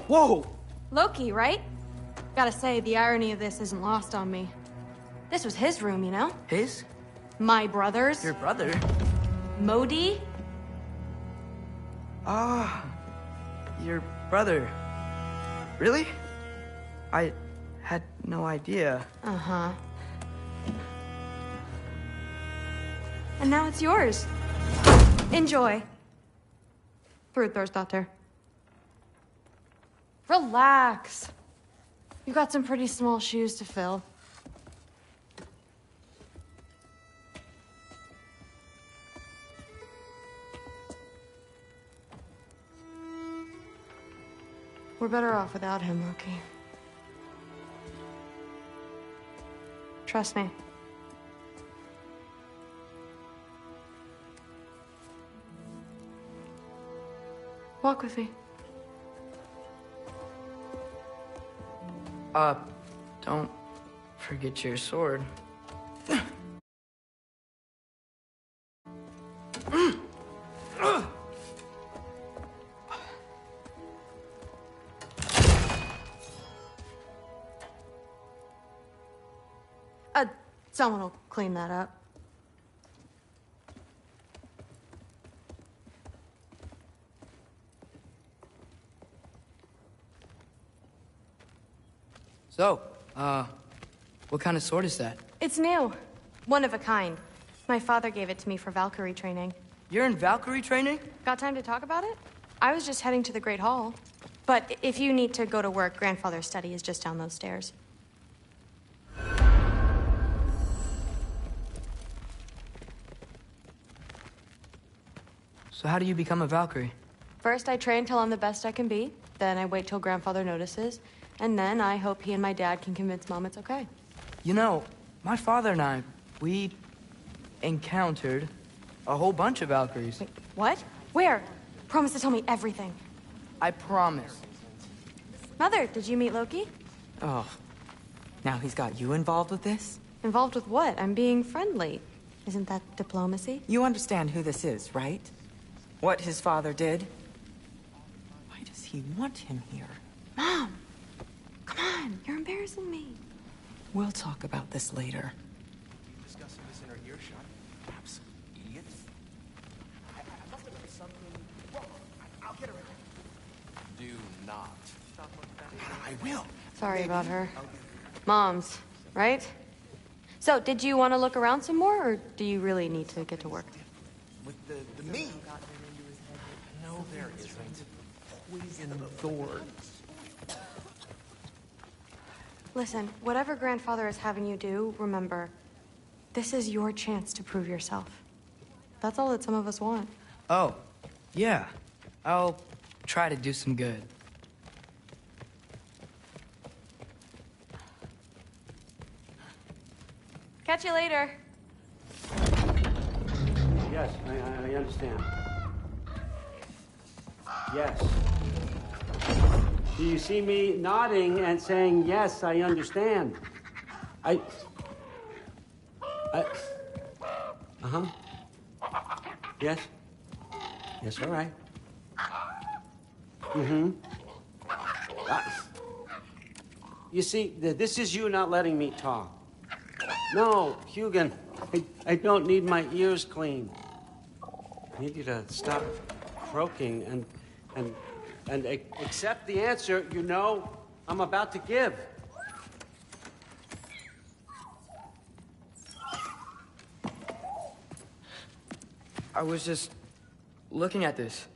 Whoa! Loki, right? Gotta say, the irony of this isn't lost on me. This was his room, you know? His? My brother's. Your brother? Modi? Ah, your brother. Really? I had no idea. Uh-huh. And now it's yours. Enjoy. Thrudthorstdotter. Relax. You got some pretty small shoes to fill. We're better off without him, Loki. Trust me. Walk with me. Don't forget your sword. Someone will clean that up. So, what kind of sword is that? It's new. One of a kind. My father gave it to me for Valkyrie training. You're in Valkyrie training? Got time to talk about it? I was just heading to the Great Hall. But if you need to go to work, Grandfather's study is just down those stairs. So how do you become a Valkyrie? First, I train till I'm the best I can be. Then I wait till Grandfather notices. And then I hope he and my dad can convince Mom it's okay. You know, my father and I, we encountered a whole bunch of Valkyries. Wait, what? Where? Promise to tell me everything. I promise. Mother, did you meet Loki? Oh, now he's got you involved with this? Involved with what? I'm being friendly. Isn't that diplomacy? You understand who this is, right? What his father did? Why does he want him here? Mom! Come on, you're embarrassing me. We'll talk about this later. Discussing this in our earshot. Absolute idiots. I must have done something wrong. I'll get her in. Do not. I will. Sorry about her. Mom's, right? So, did you want to look around some more, or do you really need to get to work? With the me. No, there isn't. Poison thorns. Listen, whatever Grandfather is having you do, remember, this is your chance to prove yourself. That's all that some of us want. Oh, yeah. I'll try to do some good. Catch you later. Yes, I understand. Yes. Do you see me nodding and saying, yes, I understand? Uh-huh. Yes? Yes, all right. Mm-hmm. You see, this is you not letting me talk. No, Hugin, I don't need my ears cleaned. I need you to stop croaking and accept the answer you know I'm about to give. I was just looking at this.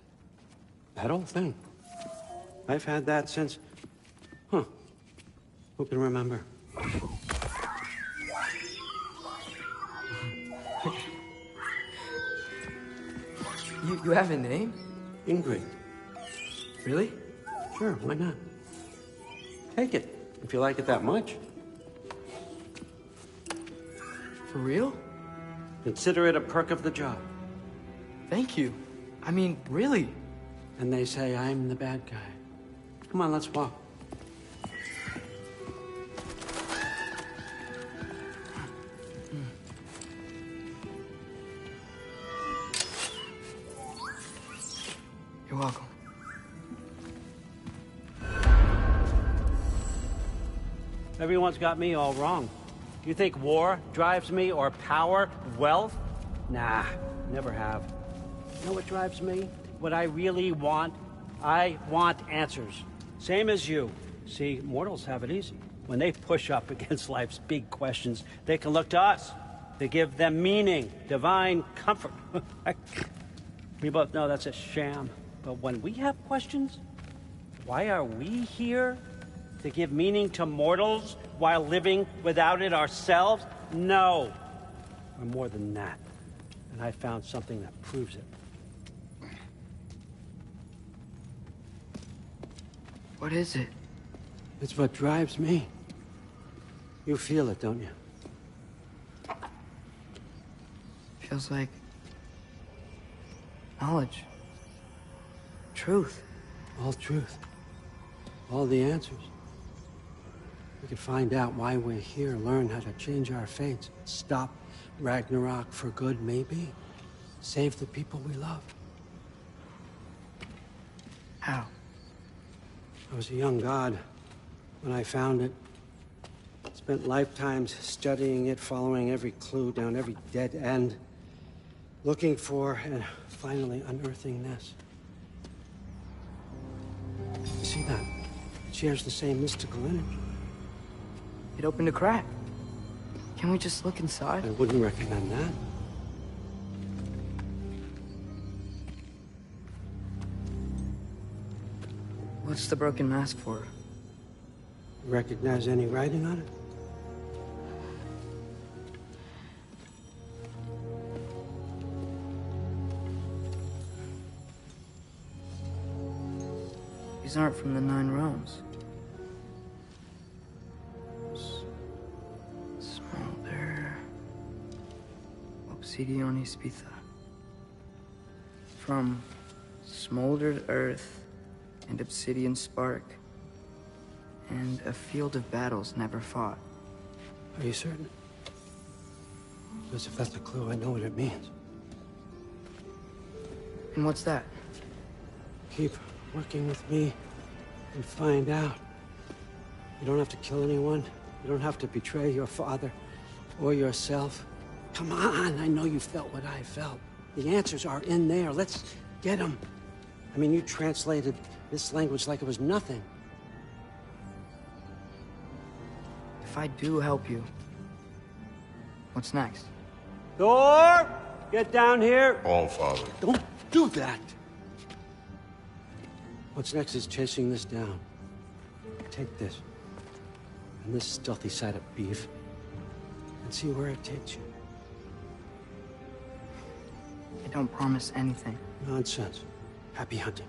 That old thing. I've had that since... Huh. Who can remember? You have a name? Ingrid. Really? Sure, why not? Take it, if you like it that much. For real? Consider it a perk of the job. Thank you. I mean, really. And they say I'm the bad guy. Come on, let's walk. You're welcome. Everyone's got me all wrong. You think war drives me, or power, wealth? Nah, never have. You know what drives me? What I really want? I want answers. Same as you. See, mortals have it easy. When they push up against life's big questions, they can look to us. They give them meaning, divine comfort. We both know that's a sham. But when we have questions, why are we here? To give meaning to mortals while living without it ourselves? No. We're more than that. And I found something that proves it. What is it? It's what drives me. You feel it, don't you? Feels like knowledge. Truth. All truth. All the answers. We could find out why we're here, learn how to change our fates, stop Ragnarokk for good, maybe. Save the people we love. How? I was a young god when I found it. Spent lifetimes studying it, following every clue down every dead end, looking for and finally unearthing this. You see that? It shares the same mystical energy. It opened a crack. Can we just look inside? I wouldn't recommend that. What's the broken mask for? Recognize any writing on it? These aren't from the Nine Realms. Smolder. Obsidione Spitha. From smoldered earth and obsidian spark. And a field of battles never fought. Are you certain? Because if that's a clue, I know what it means. And what's that? Keep working with me and find out. You don't have to kill anyone. You don't have to betray your father or yourself. Come on, I know you felt what I felt. The answers are in there. Let's get them. I mean, you translated this language like it was nothing. If I do help you, what's next? Thor! Get down here! All, Father. Don't do that! What's next is chasing this down. Take this, and this stealthy side of beef, and see where it takes you. I don't promise anything. Nonsense. Happy hunting.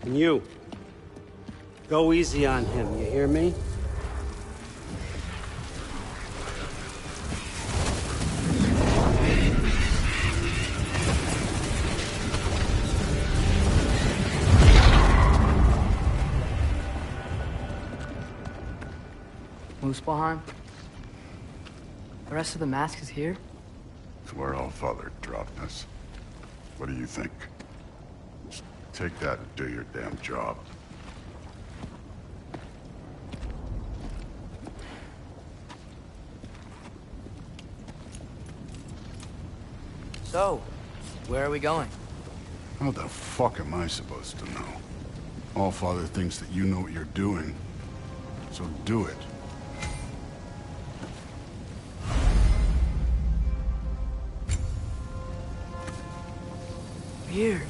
And you, go easy on him, you hear me? Muspelheim? The rest of the mask is here? It's where All Father dropped us. What do you think? Just take that and do your damn job. So, where are we going? How the fuck am I supposed to know? All Father thinks that you know what you're doing, so do it. Weird.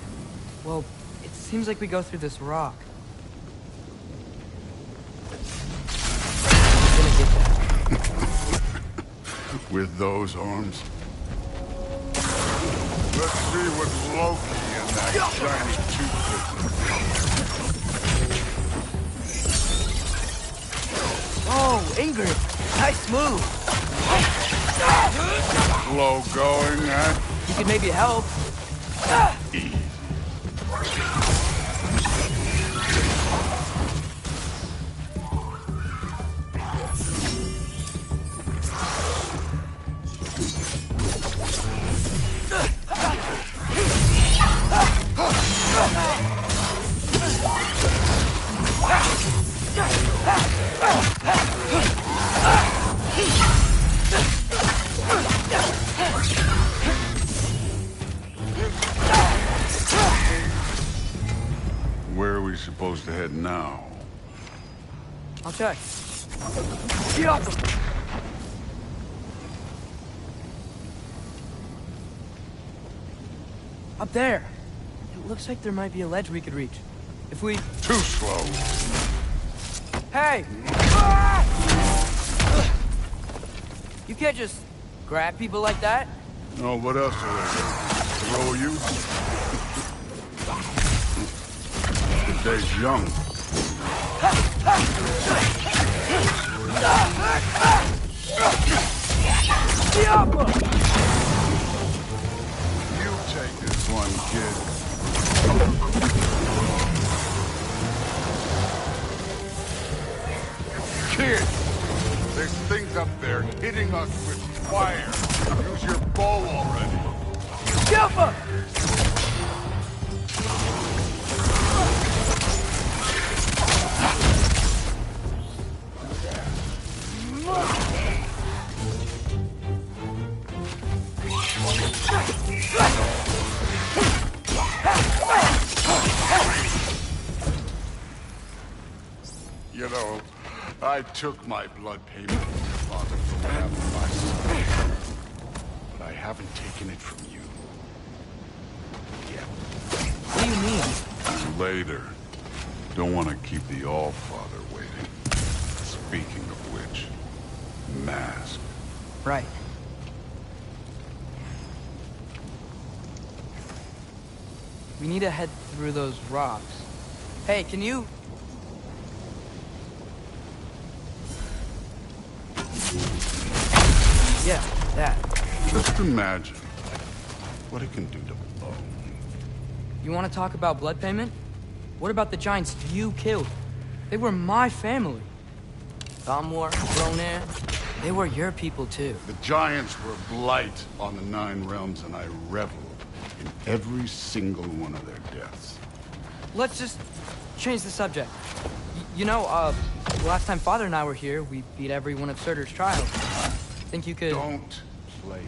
Well, it seems like we go through this rock. I'm gonna get that. With those arms? Let's see what Loki and that shiny toothpick. Oh, Ingrid! Nice move! Slow going, eh? You could maybe help. Easy. supposed to head now? I'll check. Up there. It looks like there might be a ledge we could reach. If we... Too slow. Hey! You can't just grab people like that. No, what else are they gonna throw you? The day's young. You take this one, kid. Kid! There's things up there hitting us with fire. Use your bow already. Jumper! You know, I took my blood payment from your father for what happened to my son. But I haven't taken it from you. Yet. What do you mean? Later. Don't want to keep the All-Father waiting. Speaking of which, mask. Right. We need to head through those rocks. Hey, can you... Yeah, that. Just imagine what it can do to bone. You want to talk about blood payment? What about the giants you killed? They were my family. Thamwar, Ronan, they were your people too. The giants were blight on the Nine Realms, and I reveled in every single one of their deaths. Let's just change the subject. You know, last time Father and I were here, we beat every one of Surtur's trials. Think you could... Don't play me.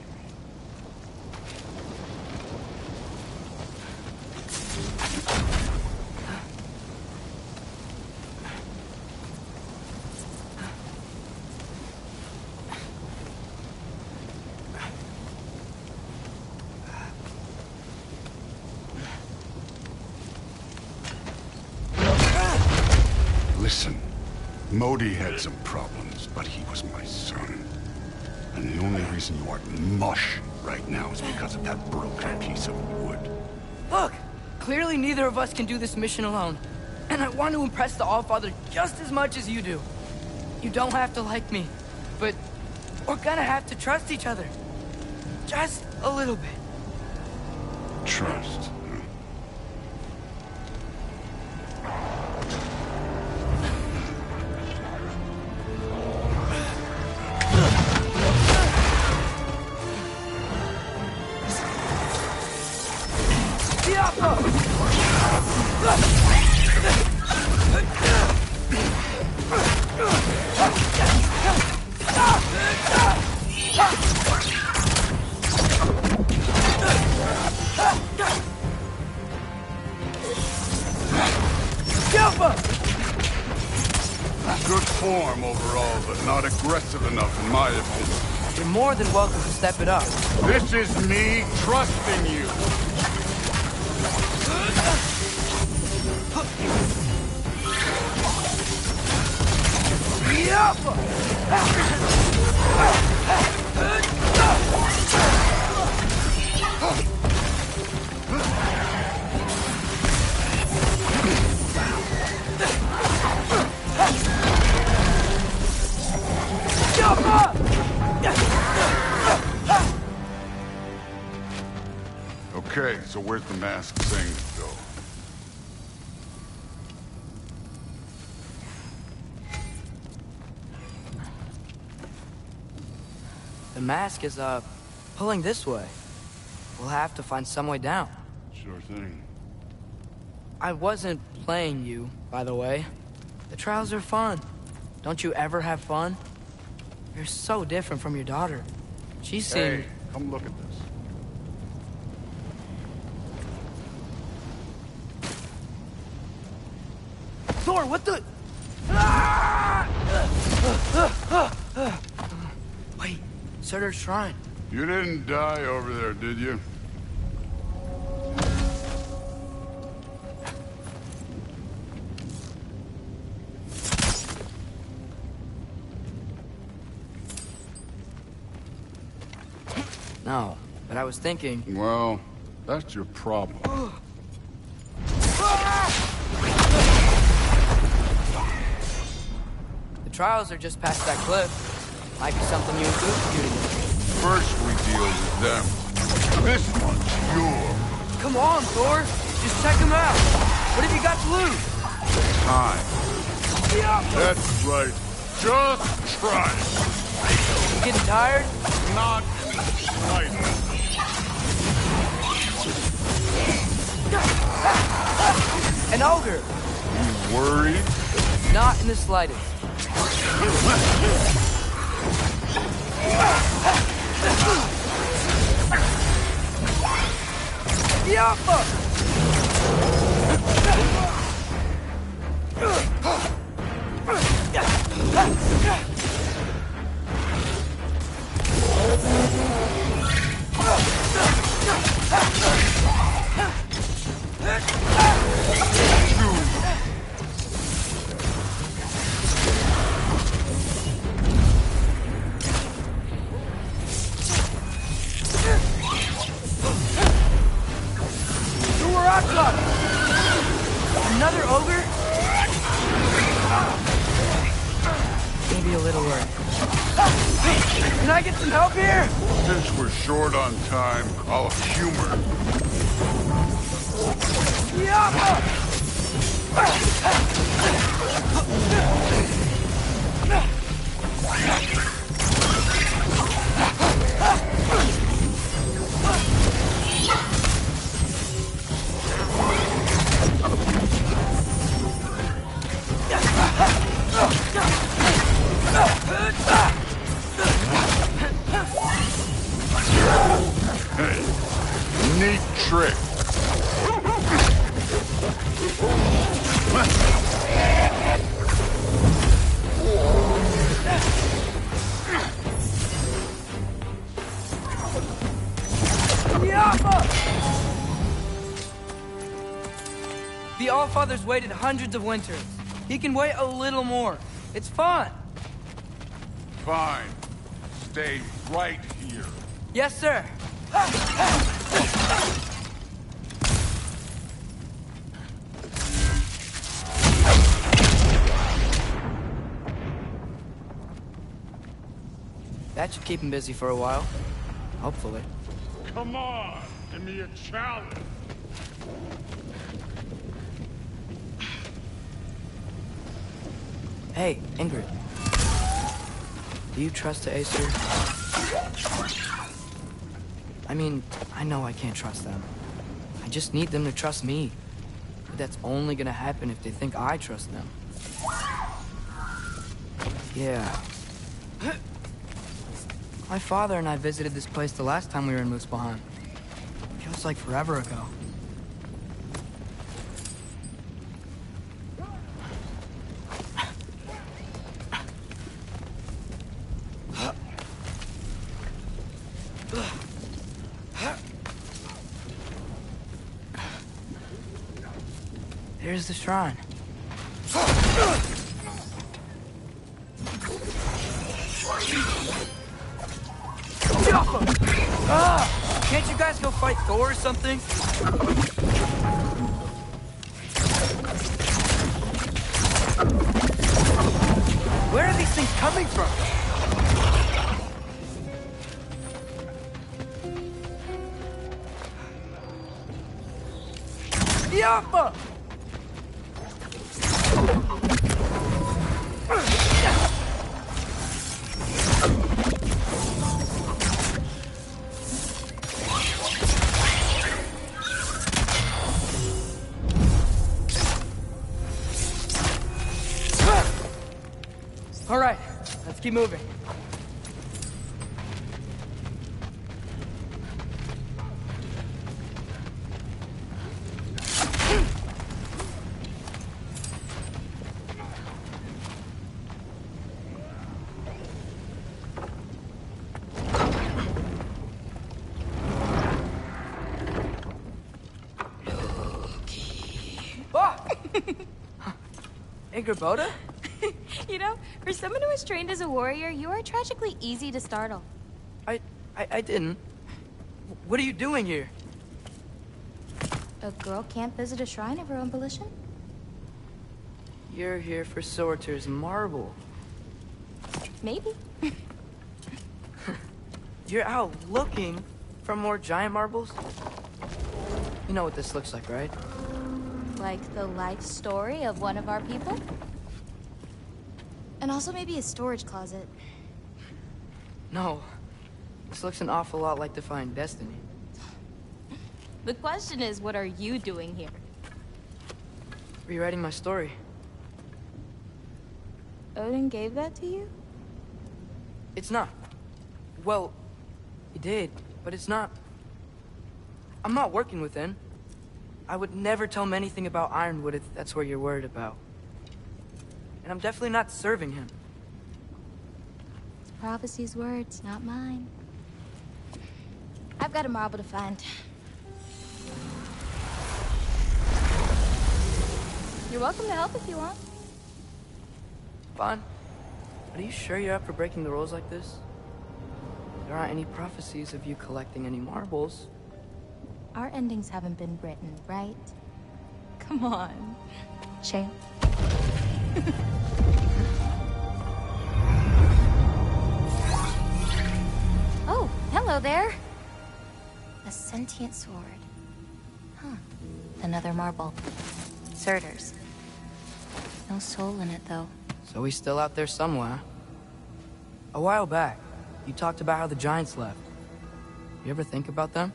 Listen, Modi had some problems, but he was my son. And the only reason you aren't mush right now is because of that broken piece of wood. Look! Clearly neither of us can do this mission alone. And I want to impress the Allfather just as much as you do. You don't have to like me, but we're gonna have to trust each other. Just a little bit. Trust. Huh? Good form overall, but not aggressive enough in my opinion. You're more than welcome to step it up. This is me trusting you. Okay, so where's the mask thing go? The mask is, pulling this way. We'll have to find some way down. Sure thing. I wasn't playing you, by the way. The trials are fun. Don't you ever have fun? You're so different from your daughter. She seemed... Hey, come look at this. Thor, what the... Wait, Surtur's shrine. You didn't die over there, did you? No, but I was thinking... Well, that's your problem. The trials are just past that cliff. Might be something you and Goop can do together. First we deal with them. This one's yours. Come on, Thor. Just check him out. What have you got to lose? Time. That's right. Just try it. You getting tired? Not in the slightest. An ogre. You worried? Not in the slightest. Yappa! Another ogre? Maybe a little work. Can I get some help here? Since we're short on time, I'll humor. Hey, neat trick. The Allfather's waited hundreds of winters. He can wait a little more. It's fun. Fine. Stay right here. Yes, sir. That should keep him busy for a while. Hopefully. Come on, give me a challenge. Hey, Ingrid. Do you trust the Acer? I mean, I know I can't trust them. I just need them to trust me. But that's only gonna happen if they think I trust them. Yeah. My father and I visited this place the last time we were in Muspelheim. Feels like forever ago. There's the shrine. Can't you guys go fight Thor or something? Where are these things coming from? Yappa! All right, let's keep moving. Angerboda? You know, for someone who was trained as a warrior, you are tragically easy to startle. I didn't. What are you doing here? A girl can't visit a shrine of her own volition? You're here for Sorter's marble. Maybe. You're out looking for more giant marbles? You know what this looks like, right? Like the life story of one of our people? And also maybe a storage closet. No. This looks an awful lot like Defying Destiny. The question is, what are you doing here? Rewriting my story. Odin gave that to you? It's not. Well, he did, but it's not. I'm not working with him. I would never tell him anything about Ironwood if that's what you're worried about. And I'm definitely not serving him. It's prophecy's words, not mine. I've got a marble to find. You're welcome to help if you want. Bon, are you sure you're up for breaking the rules like this? There aren't any prophecies of you collecting any marbles. Our endings haven't been written, right? Come on, champ. Oh, hello there. A sentient sword. Huh. Another marble. Surtur's. No soul in it, though. So he's still out there somewhere. A while back, you talked about how the giants left. You ever think about them?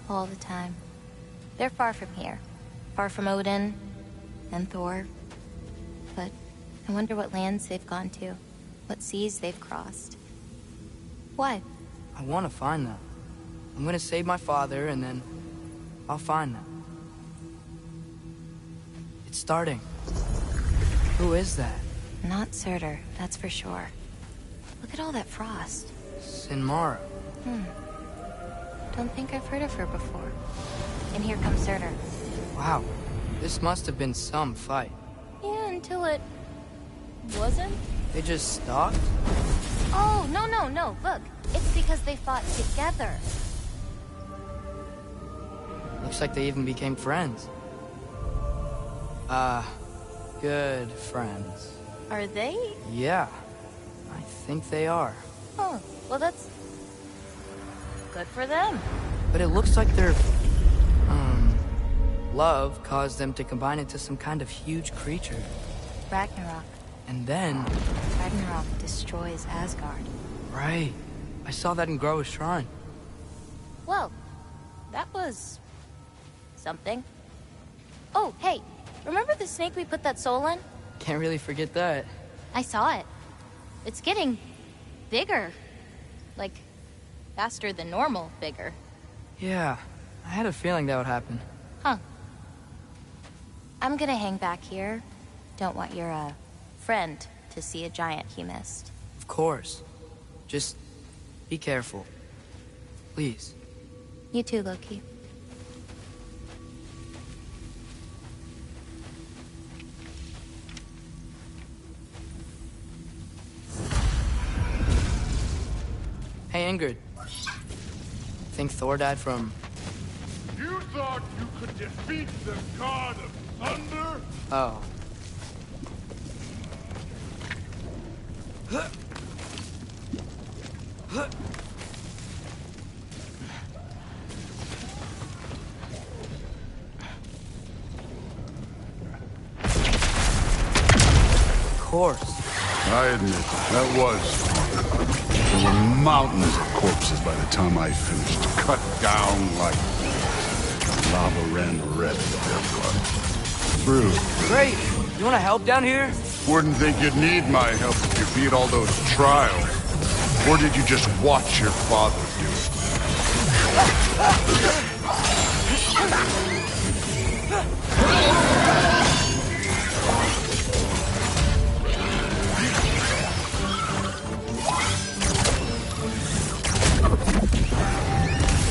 All the time. They're far from here. Far from Odin and Thor. But I wonder what lands they've gone to. What seas they've crossed. Why? I want to find them. I'm gonna save my father, and then I'll find them. It's starting. Who is that? Not Surtur, that's for sure. Look at all that frost. Sinmara. Don't think I've heard of her before. And here comes Surtur. Wow. This must have been some fight. Yeah, until it... wasn't? They just stalked? Oh, no. Look, it's because they fought together. Looks like they even became friends. Good friends. Are they? Yeah. I think they are. Oh, well that's... good for them. But it looks like their... love caused them to combine into some kind of huge creature. Ragnarokll. And then... Ragnarokll destroys Asgard. Right. I saw that in GOW's shrine. Well, that was... something. Oh, hey, remember the snake we put that soul in? Can't really forget that. I saw it. It's getting... bigger. Like, faster than normal bigger. Yeah, I had a feeling that would happen. Huh. I'm gonna hang back here. Don't want your, friend to see a giant he missed. Of course. Just be careful. Please. You too, Loki. Hey, Ingrid. Think Thor died from... You thought you could defeat the god of thunder? Oh. Of course. I admit, that was... There were mountains of corpses by the time I finished. Cut down like... lava ran red with their blood. Bruised. Great. You want to help down here? Wouldn't think you'd need my help if you beat all those trials. Or did you just watch your father do it?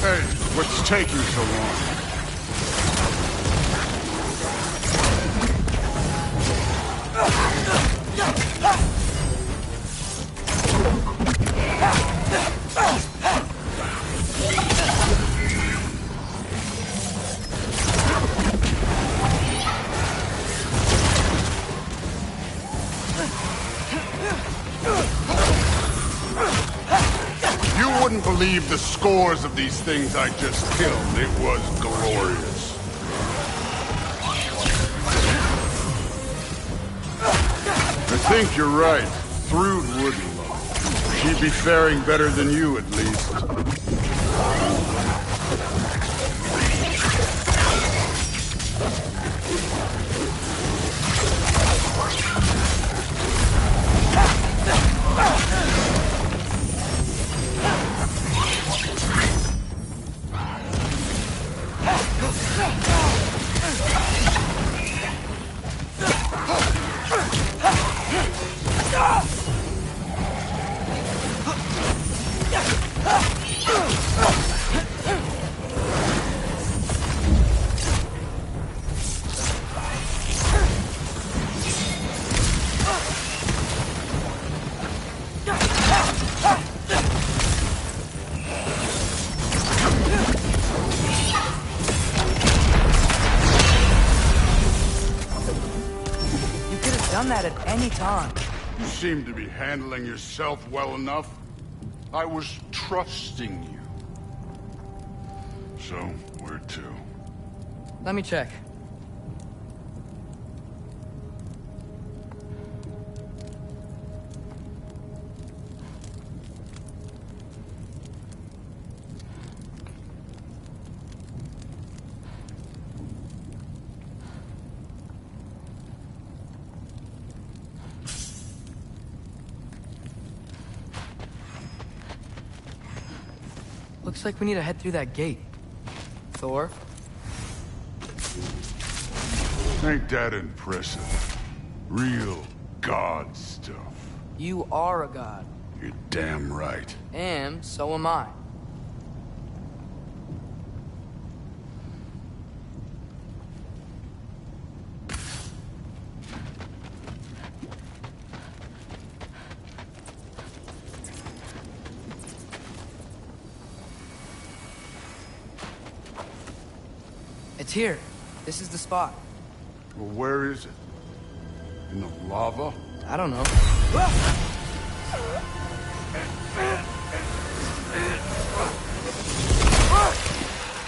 Hey, what's taking so long? You wouldn't believe the scores of these things I just killed. It was glorious. I think you're right. Thrud wouldn't. She'd be faring better than you, at least. Done that at any time. You seem to be handling yourself well enough. I was trusting you. So, where to? Let me check. Looks like we need to head through that gate. Thor? Ain't that impressive? Real god stuff. You are a god. You're damn right. And so am I. It's here. This is the spot. Well, where is it? In the lava? I don't know.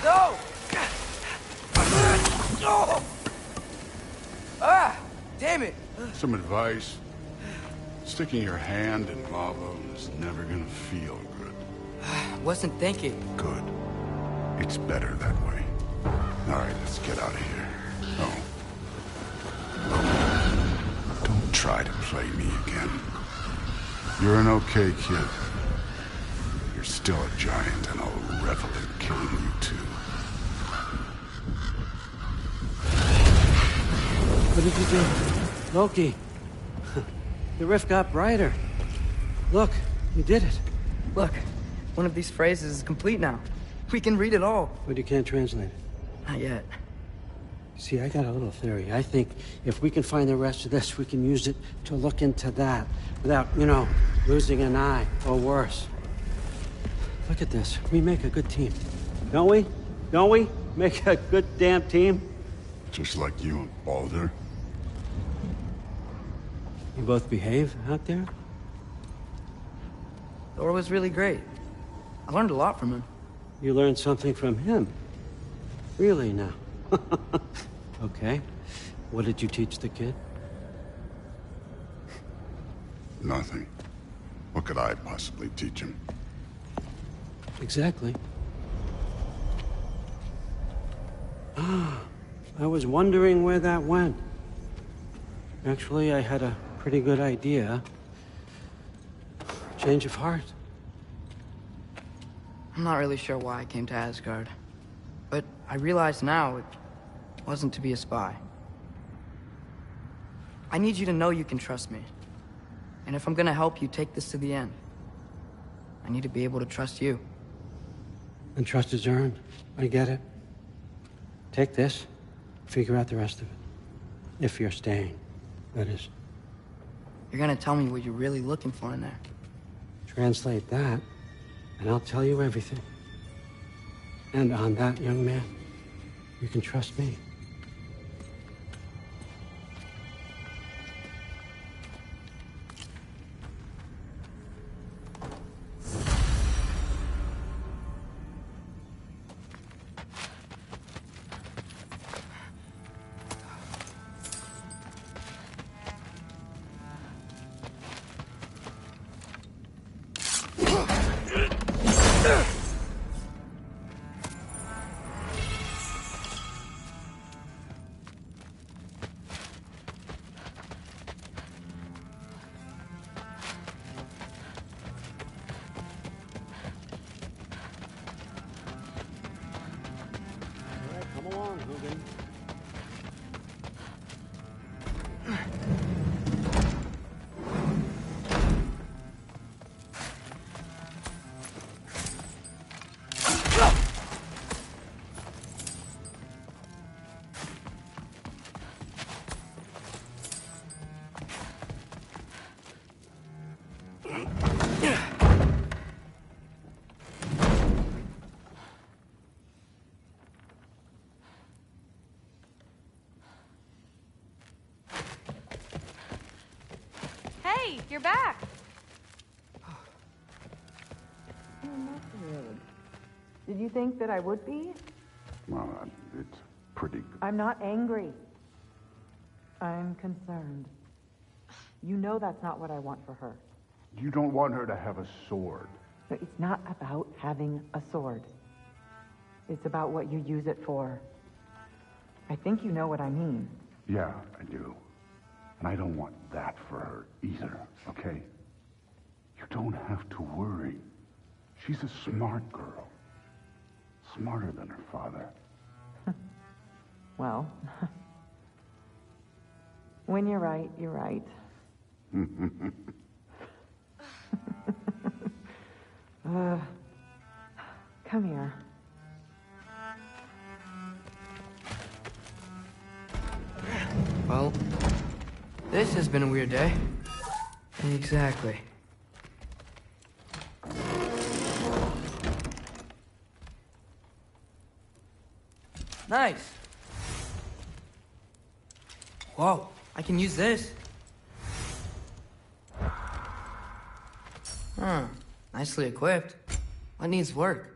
No! Ah! Damn it! Some advice? Sticking your hand in lava is never gonna feel good. Wasn't thinking. Good. It's better that way. All right, let's get out of here. No. Don't try to play me again. You're an okay kid. You're still a giant, and I'll revel in killing you too. What did you do? Loki. The rift got brighter. Look, you did it. Look, one of these phrases is complete now. We can read it all. But you can't translate it. Not yet. See, I got a little theory. I think if we can find the rest of this, we can use it to look into that without, losing an eye or worse. Look at this. We make a good team. Don't we? Don't we? Make a good damn team? Just like you and Baldur. You both behave out there? Thor was really great. I learned a lot from him. You learned something from him? Really now? Okay. What did you teach the kid? Nothing. What could I possibly teach him? Exactly. I was wondering where that went. Actually, I had a pretty good idea. Change of heart. I'm not really sure why I came to Asgard. But I realize now it wasn't to be a spy. I need you to know you can trust me. And if I'm gonna help you take this to the end, I need to be able to trust you. And trust is earned. I get it. Take this. Figure out the rest of it. If you're staying, that is. You're gonna tell me what you're really looking for in there. Translate that, and I'll tell you everything. And on that, young man, you can trust me. Come along, Hugin. Hey, you're back. Did you think that I would be? Well, it's pretty... I'm not angry. I'm concerned. You know that's not what I want for her. You don't want her to have a sword. But it's not about having a sword. It's about what you use it for. I think you know what I mean. Yeah, I do. And I don't want that for her either, okay? You don't have to worry. She's a smart girl. Smarter than her father. Well, when you're right, you're right. Come here. Well, this has been a weird day. Exactly. Nice. Whoa, I can use this. Nicely equipped. What needs work?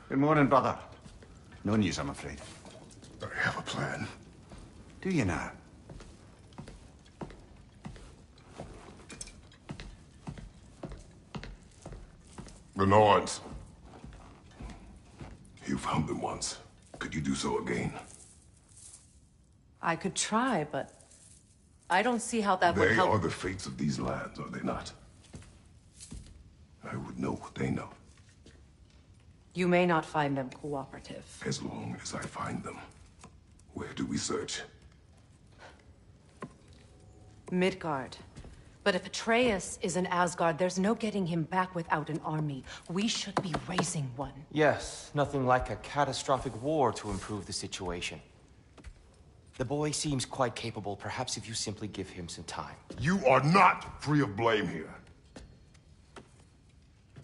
Good morning, brother. No news, I'm afraid. I have a plan. Do you now? The Norns. You found them once. Could you do so again? I could try, but I don't see how that would They help. are the fates of these lands, are they not? I would know what they know, You may not find them cooperative. as long as I find them. Where do we search? Midgard. But if Atreus is in Asgard, there's no getting him back without an army. We should be raising one. Yes, nothing like a catastrophic war to improve the situation. The boy seems quite capable. Perhaps if you simply give him some time. You are not free of blame here.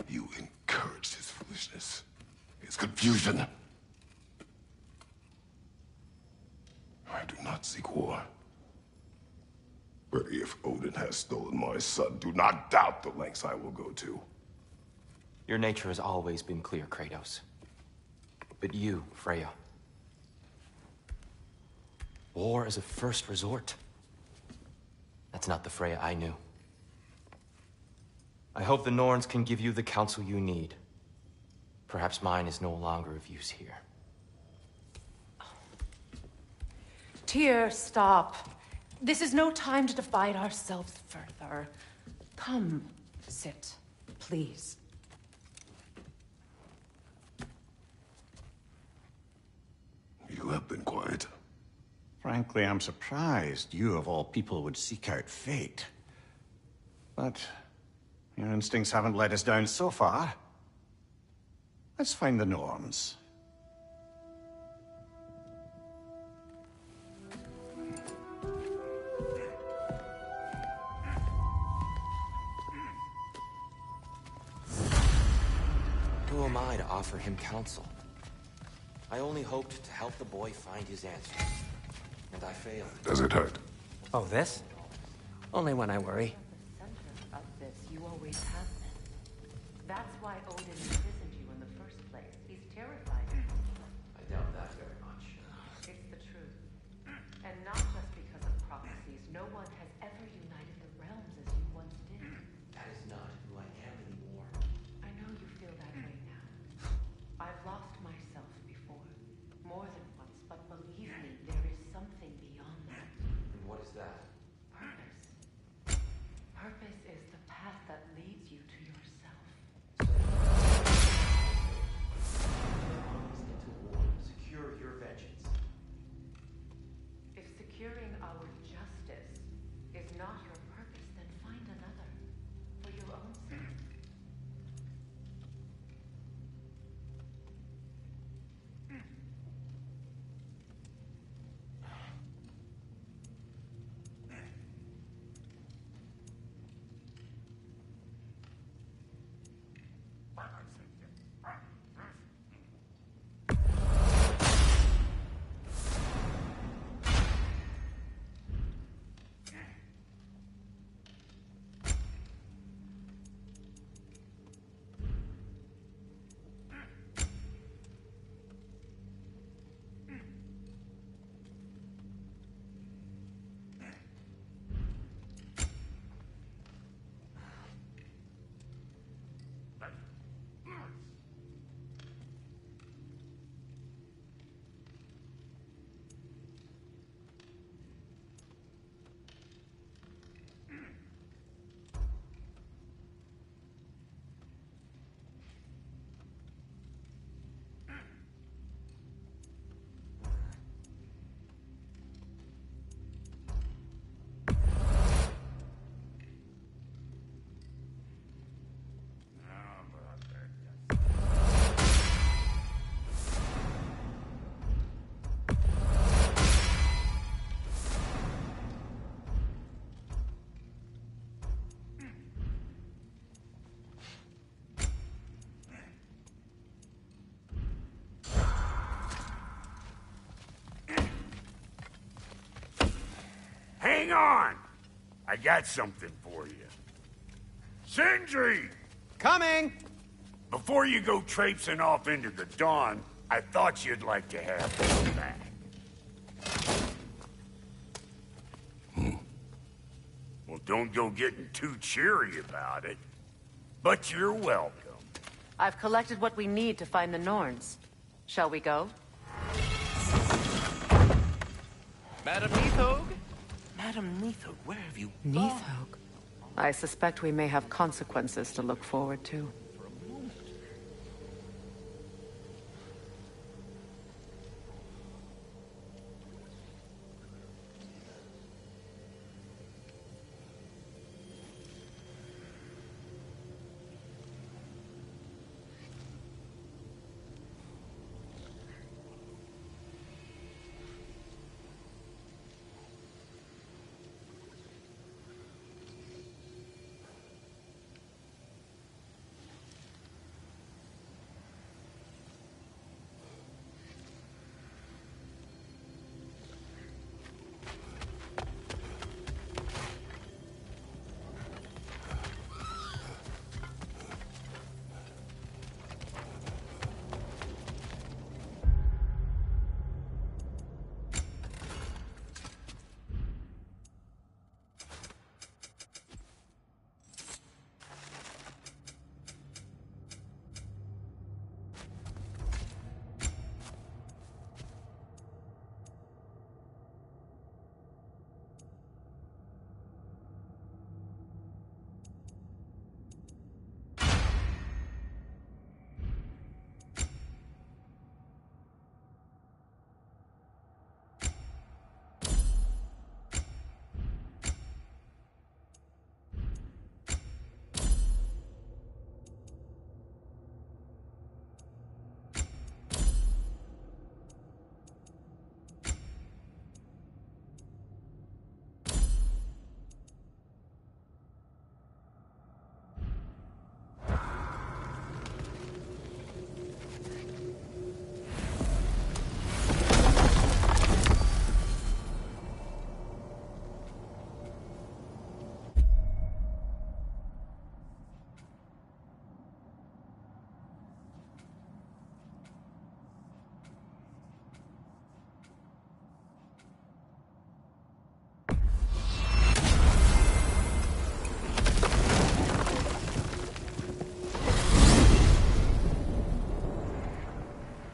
You encouraged his foolishness, his confusion. I do not seek war. But if Odin has stolen my son, do not doubt the lengths I will go to. Your nature has always been clear, Kratos. But you, Freya. War is a first resort. That's not the Freya I knew. I hope the Norns can give you the counsel you need. Perhaps mine is no longer of use here. Tyr, stop. This is no time to divide ourselves further. Come, sit, please. You have been quiet. Frankly, I'm surprised you, of all people, would seek out fate. But your instincts haven't let us down so far. Let's find the Norns. Who am I to offer him counsel? I only hoped to help the boy find his answers. And I failed. Does it hurt? Oh, this? Only when I worry. The center of this, you always have been. That's why Odin imprisoned you in the first place. He's terrified of you. I doubt that very much. It's the truth. And not just because of prophecies. No one has ever united the realms as you once did. That is not who I am anymore. I know you feel that way now. I've lost myself before. More than once, but believe me, there is something beyond that. And what is that? Purpose. Purpose is the path that leads you to yourself. Into war. Secure your vengeance. If securing our justice is not your purpose, then find another. For your own sake. Hang on! I got something for you. Sindri! Coming! Before you go traipsing off into the dawn, I thought you'd like to have this back. Well, don't go getting too cheery about it. But you're welcome. I've collected what we need to find the Norns. Shall we go? Madam Neathog? Madam Neathhook, where have you gone? Neathhook? I suspect we may have consequences to look forward to.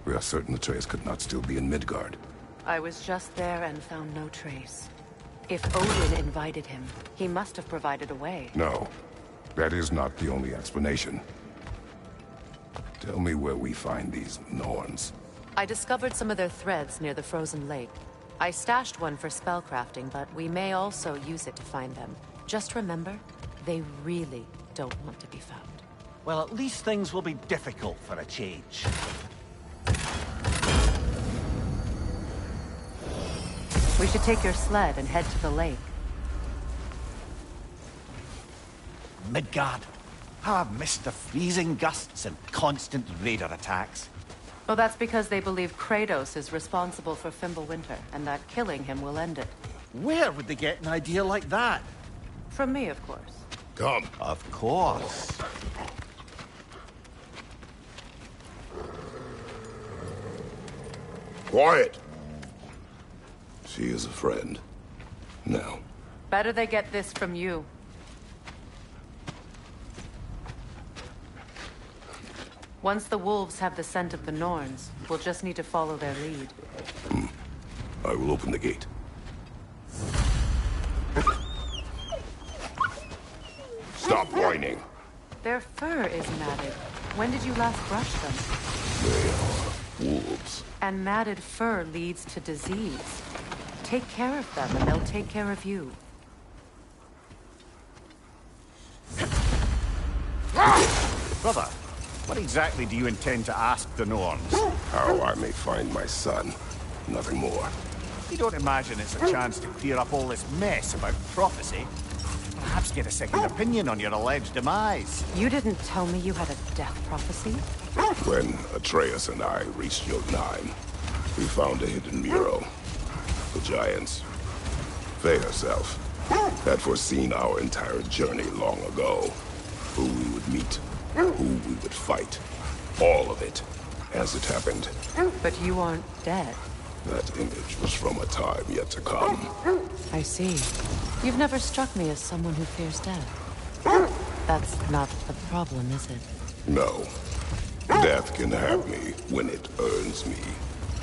We are certain the trace could not still be in Midgard. I was just there and found no trace. If Odin invited him, he must have provided a way. No, that is not the only explanation. Tell me where we find these Norns. I discovered some of their threads near the frozen lake. I stashed one for spellcrafting, but we may also use it to find them. Just remember, they really don't want to be found. Well, at least things will be difficult for a change. We should take your sled and head to the lake. Midgard. How I've missed the freezing gusts and constant raider attacks. Well, that's because they believe Kratos is responsible for Fimbulwinter, and that killing him will end it. Where would they get an idea like that? From me, of course. Come. Of course. Quiet! She is a friend. Now. Better they get this from you. Once the wolves have the scent of the Norns, we'll just need to follow their lead. I will open the gate. Stop whining. Their fur is matted. When did you last brush them? They are wolves. And matted fur leads to disease. Take care of them, and they'll take care of you. Brother, what exactly do you intend to ask the Norns? How I may find my son. Nothing more. You don't imagine it's a chance to clear up all this mess about prophecy? Perhaps get a second opinion on your alleged demise. You didn't tell me you had a death prophecy? When Atreus and I reached Jotunheim, we found a hidden mural. The giants, Faye herself, had foreseen our entire journey long ago. Who we would meet, who we would fight. All of it, as it happened. But you aren't dead. That image was from a time yet to come. I see. You've never struck me as someone who fears death. That's not the problem, is it? No. Death can have me when it earns me.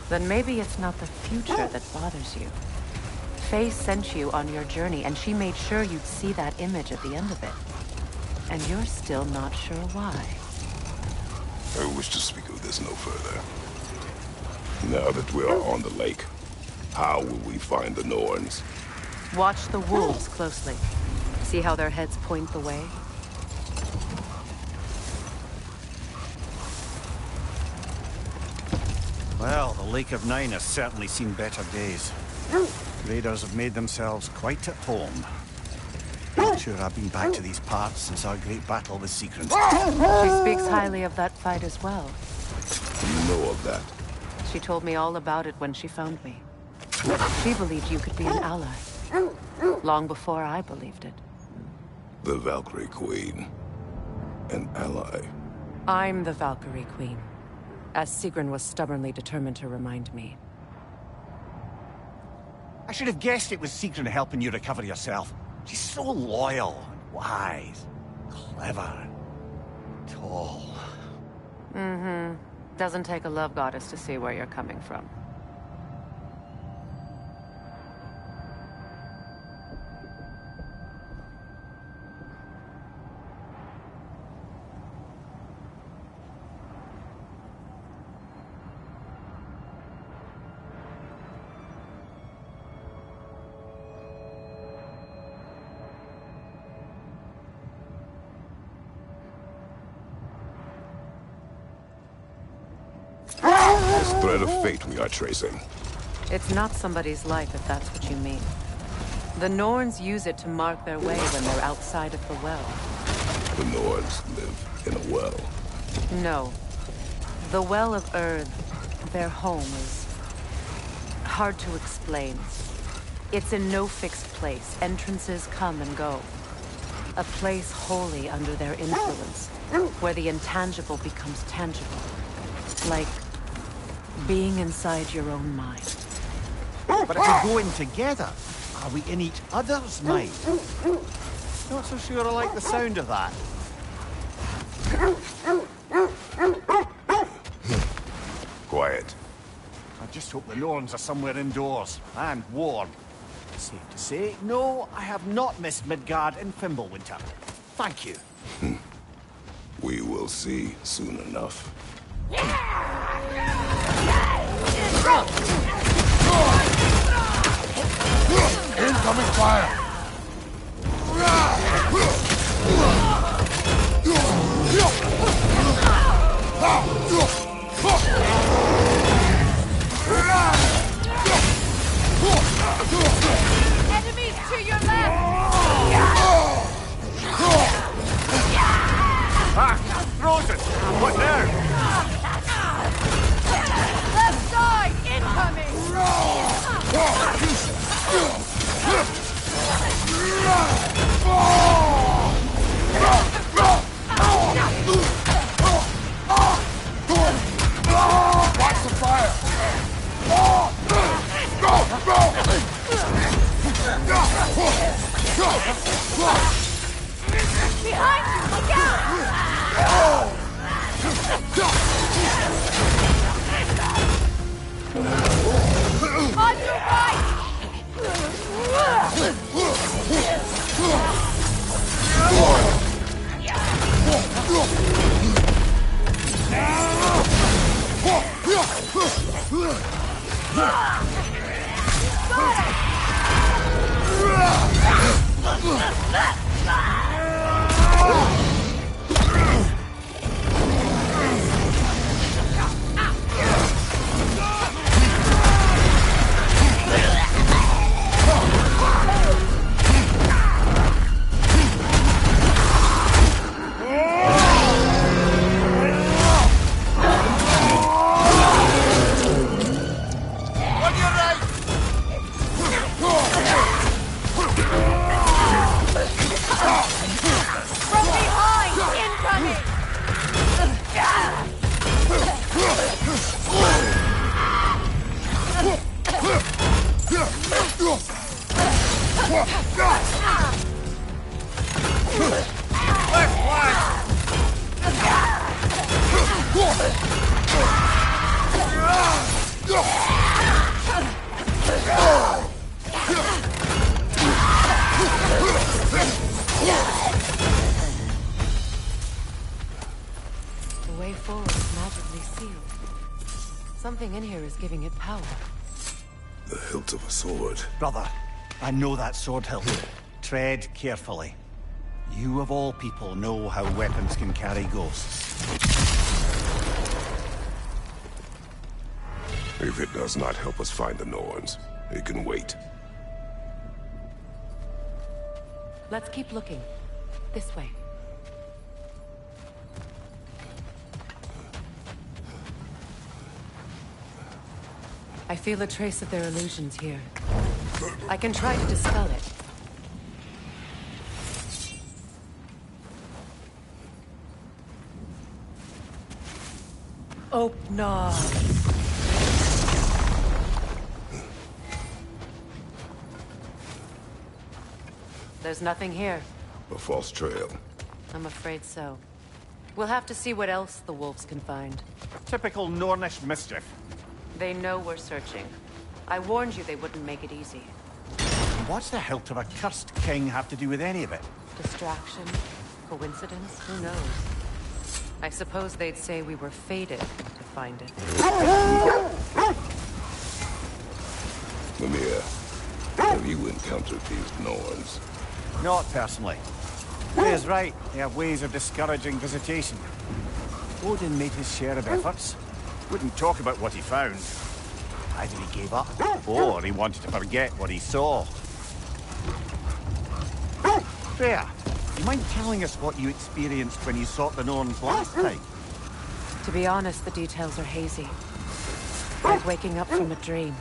Then maybe it's not the future that bothers you. Faye sent you on your journey, and she made sure you'd see that image at the end of it. And you're still not sure why. I wish to speak of this no further. Now that we are on the lake, how will we find the Norns? Watch the wolves closely. See how their heads point the way? Well, the Lake of Nine has certainly seen better days. Raiders have made themselves quite at home. Not sure I've been back to these parts since our great battle with Secret. She speaks highly of that fight as well. You know of that? She told me all about it when she found me. She believed you could be an ally. Long before I believed it. The Valkyrie Queen. An ally. I'm the Valkyrie Queen, as Sigrun was stubbornly determined to remind me. I should have guessed it was Sigrun helping you recover yourself. She's so loyal and wise, clever, tall. Mm-hmm. Doesn't take a love goddess to see where you're coming from. This thread of fate we are tracing. It's not somebody's life, if that's what you mean. The Norns use it to mark their way when they're outside of the well. The Norns live in a well. No. The Well of Earth, their home, is hard to explain. It's in no fixed place. Entrances come and go. A place wholly under their influence, where the intangible becomes tangible. Like being inside your own mind. But if we're going together, are we in each other's mind? Not so sure I like the sound of that. Quiet. I just hope the Norns are somewhere indoors, and warm. Safe to say, no, I have not missed Midgard in Fimbulwinter. Thank you. We will see soon enough. Incoming fire! Enemies to your left! Ah, frozen! What now? Left side, incoming! Watch the fire! Behind you, look out! On your right! From behind, incoming! Something in here is giving it power. The hilt of a sword. Brother, I know that sword hilt. Tread carefully. You of all people know how weapons can carry ghosts. If it does not help us find the Norns, it can wait. Let's keep looking. This way. I feel a trace of their illusions here. I can try to dispel it. Oh, no. There's nothing here. A false trail. I'm afraid so. We'll have to see what else the wolves can find. Typical Nornish mischief. They know we're searching. I warned you they wouldn't make it easy. What's the hilt of a cursed king have to do with any of it? Distraction? Coincidence? Who knows? I suppose they'd say we were fated to find it. Mimir, have you encountered these Norns? Not personally. Ray's right. They have ways of discouraging visitation. Odin made his share of efforts. Wouldn't talk about what he found. Either he gave up, or he wanted to forget what he saw. Freya, you mind telling us what you experienced when you sought the Norns last time? To be honest, the details are hazy. Like waking up from a dream.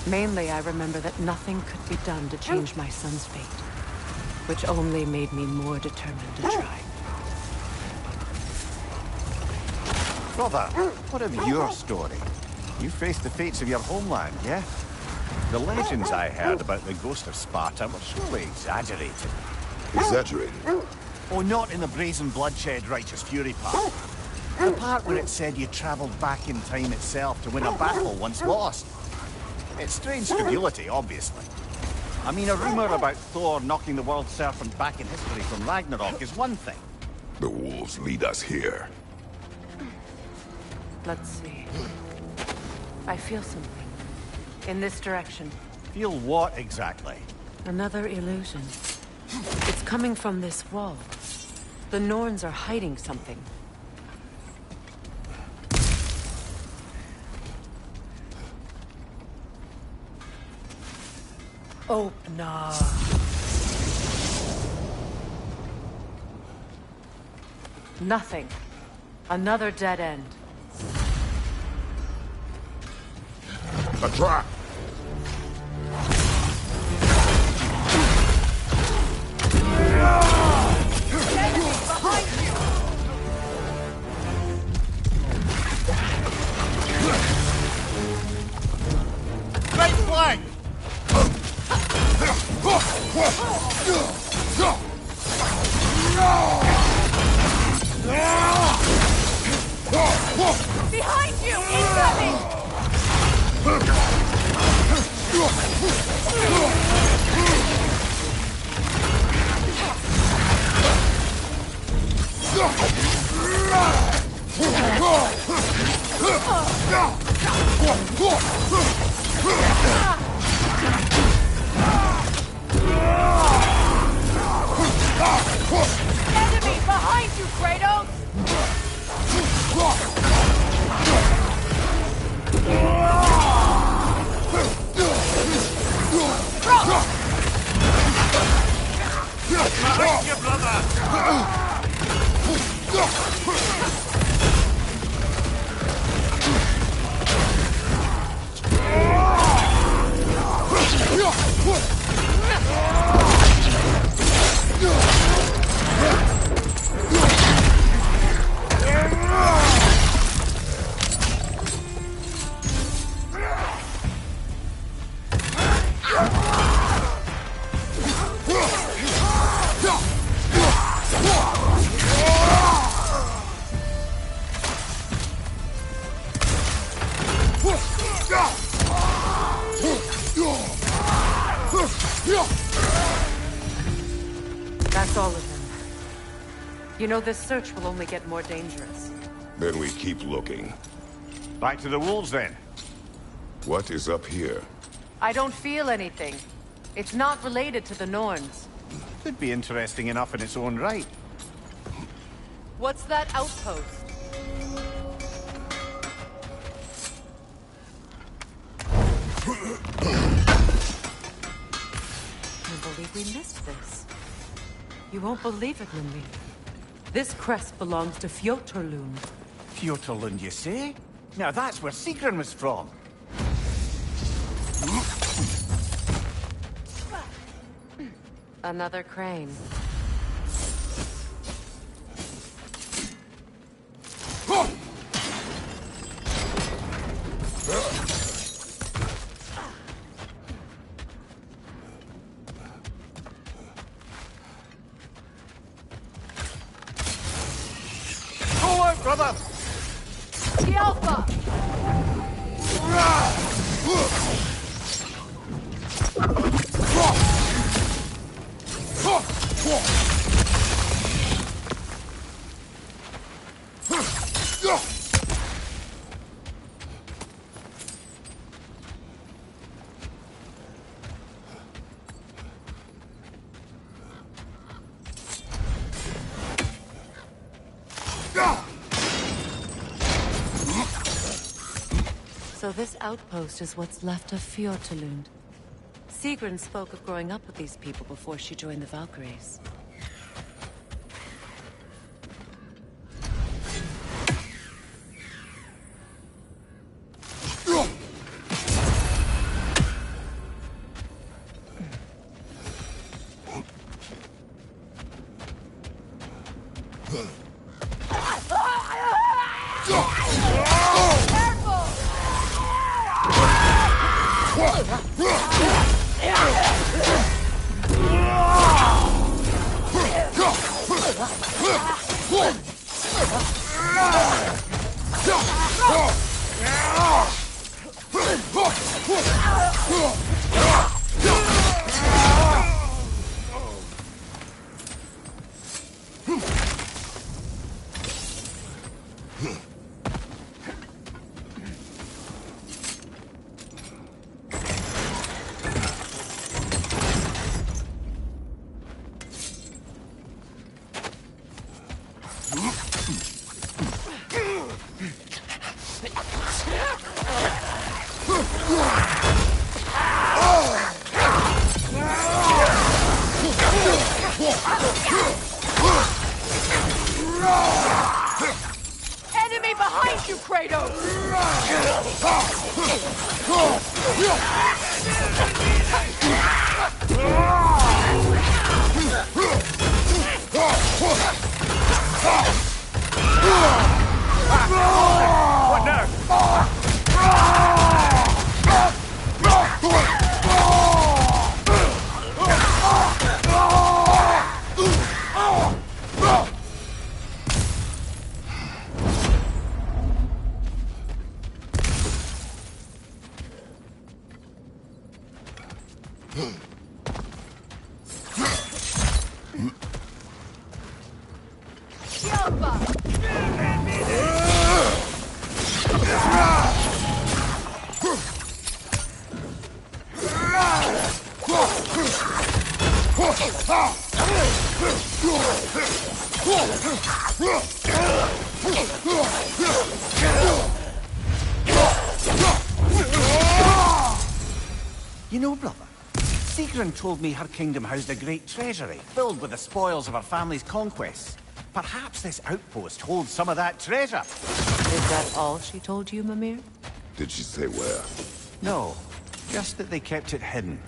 Mainly, I remember that nothing could be done to change my son's fate. Which only made me more determined to try. Brother, what of your story? You faced the fates of your homeland, yeah? The legends I heard about the ghost of Sparta were surely exaggerated. Exaggerated? Oh, not in the brazen bloodshed righteous fury part. The part where it said you travelled back in time itself to win a battle once lost. It's strange credulity, obviously. I mean, a rumour about Thor knocking the world serpent back in history from Ragnarokll is one thing. The wolves lead us here. Let's see. I feel something. In this direction. Feel what exactly? Another illusion. It's coming from this wall. The Norns are hiding something. Oh, no. Nothing. Another dead end. A trap! Enemy behind you! Right flank! Behind you! Incoming! Enemy behind you, Kratos! Behind you, brother! That's all of them. You know, this search will only get more dangerous. Then we keep looking. Back to the wolves, then. What is up here? I don't feel anything. It's not related to the Norns. Could be interesting enough in its own right. What's that outpost? I can't believe we missed this. You won't believe it, Mimir. This crest belongs to Fjotorlund. Fjotorlund, you say? Now that's where Sigrun was from. Another crane. Go out, brother! The Alpha! So this outpost is what's left of Fjotorlund. Sigrun spoke of growing up with these people before she joined the Valkyries. Enemy behind you, Kratos! What now? The Alpha! You know, brother, Sigrun told me her kingdom housed a great treasury, filled with the spoils of her family's conquests. Perhaps this outpost holds some of that treasure. Is that all she told you, Mimir? Did she say where? No, just that they kept it hidden.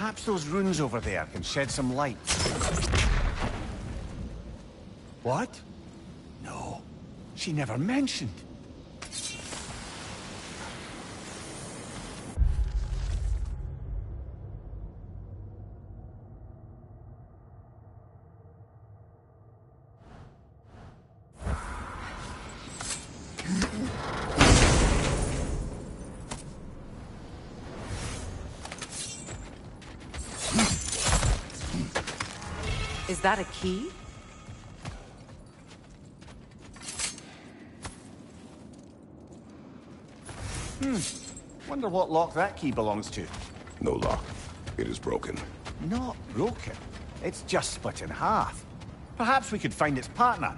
Perhaps those runes over there can shed some light. What? No. She never mentioned. Is that a key? Wonder what lock that key belongs to. No lock. It is broken. Not broken. It's just split in half. Perhaps we could find its partner.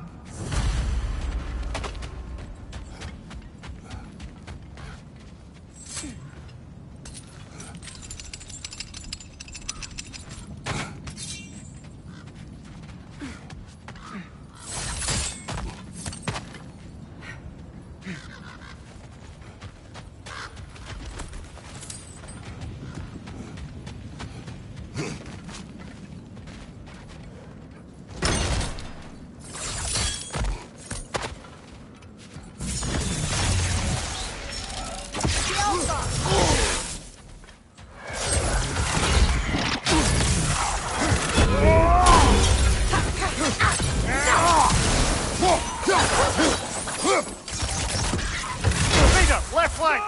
Leader, left flank!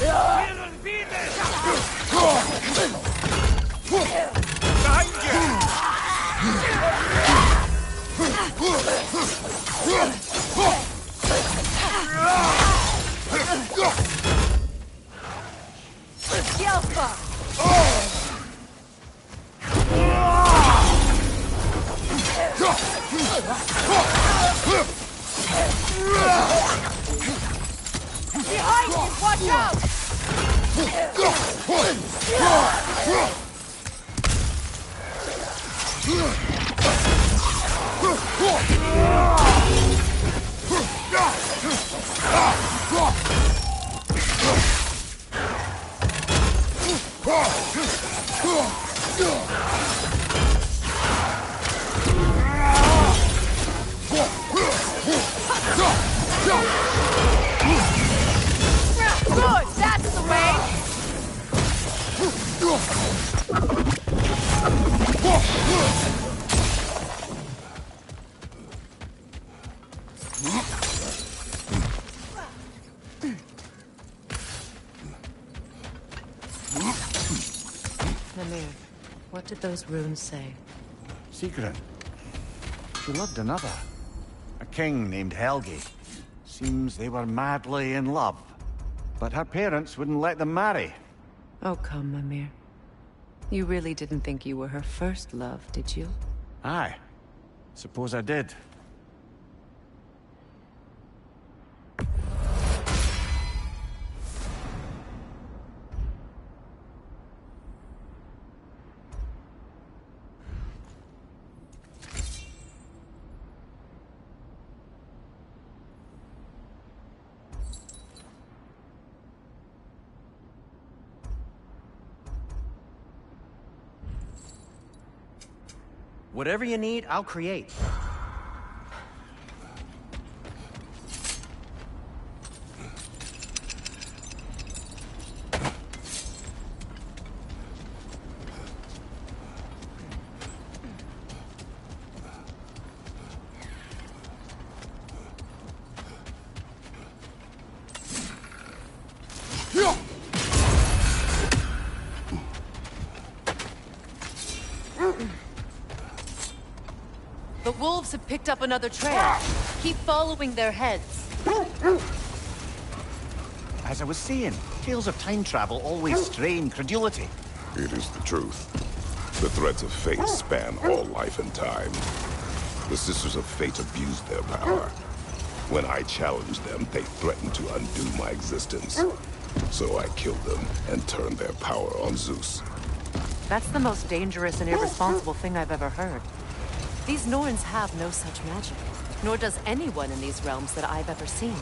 Behind Behind you! Watch out! Good! That's the way! Mimir, what did those runes say? Secret. She loved another. A king named Helgi. Seems they were madly in love. But her parents wouldn't let them marry. Oh, come, Mimir. You really didn't think you were her first love, did you? Aye. Suppose I did. Whatever you need, I'll create. The wolves have picked up another trail. Keep following their heads. As I was saying, tales of time travel always strain credulity. It is the truth. The threads of fate span all life and time. The Sisters of Fate abused their power. When I challenged them, they threatened to undo my existence. So I killed them and turned their power on Zeus. That's the most dangerous and irresponsible thing I've ever heard. These Norns have no such magic, nor does anyone in these realms that I've ever seen.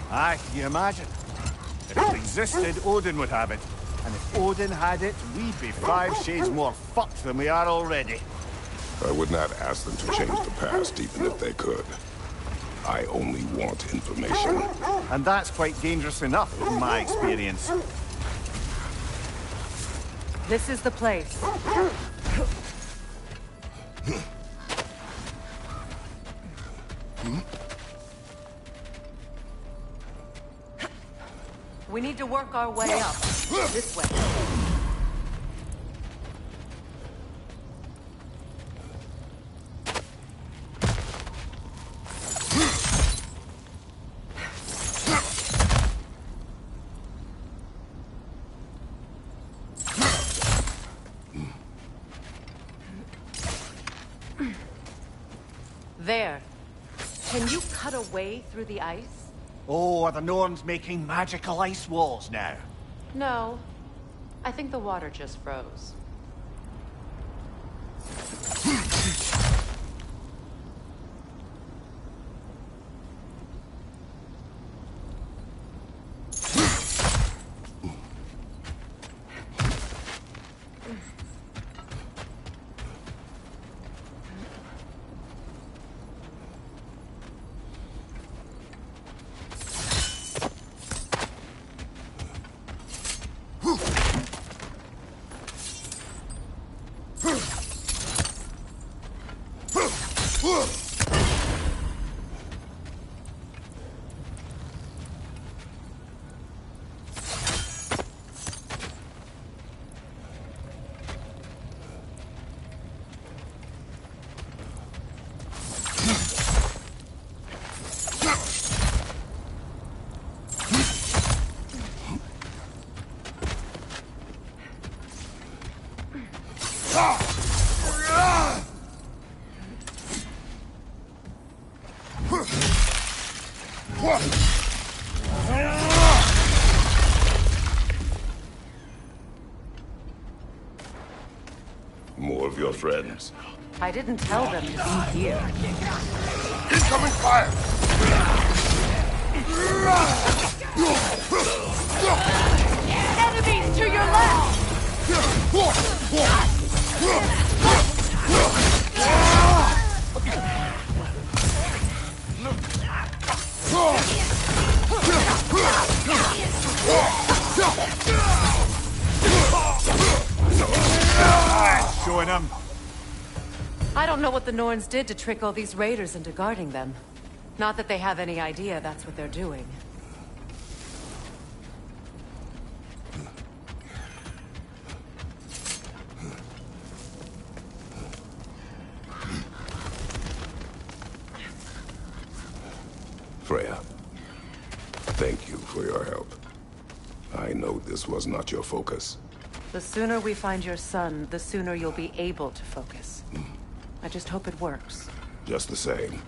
Aye, can you imagine? If it existed, Odin would have it. And if Odin had it, we'd be 5 shades more fucked than we are already. I would not ask them to change the past, even if they could. I only want information. And that's quite dangerous enough, in my experience. This is the place. We need to work our way up. This way. There. Can you cut a way through the ice? Oh, are the Norns making magical ice walls now? No. I think the water just froze. More of your friends. I didn't tell them to be here. Incoming fire! Enemies to your left! Showing them. I don't know what the Norns did to trick all these raiders into guarding them. Not that they have any idea that's what they're doing. Freya, thank you for your help. I know this was not your focus. The sooner we find your son, the sooner you'll be able to focus. I just hope it works. Just the same.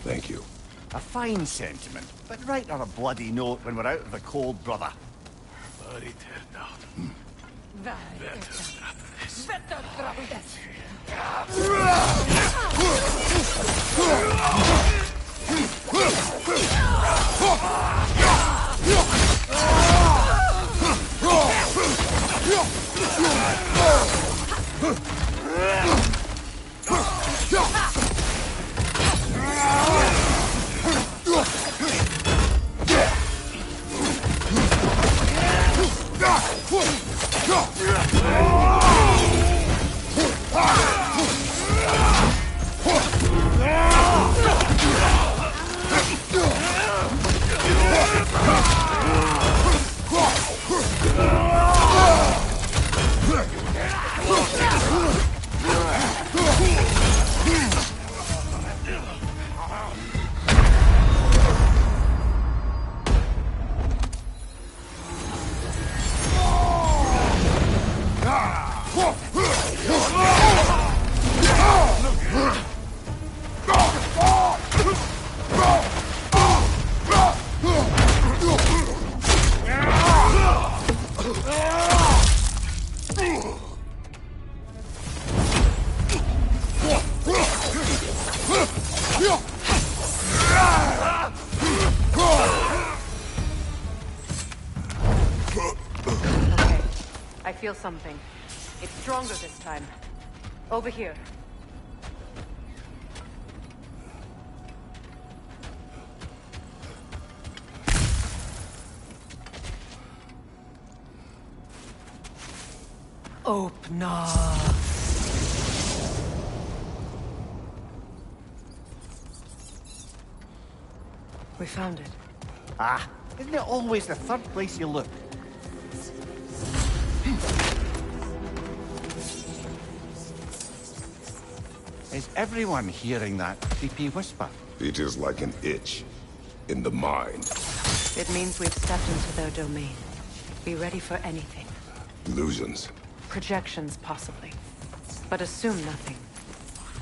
Thank you. A fine sentiment, but write on a bloody note when we're out of the cold, brother. I feel something. It's stronger this time. Over here. Open up. We found it. Ah, isn't it always the third place you look? Is everyone hearing that creepy whisper? It is like an itch in the mind. It means we've stepped into their domain. Be ready for anything. Illusions. Projections, possibly. But assume nothing.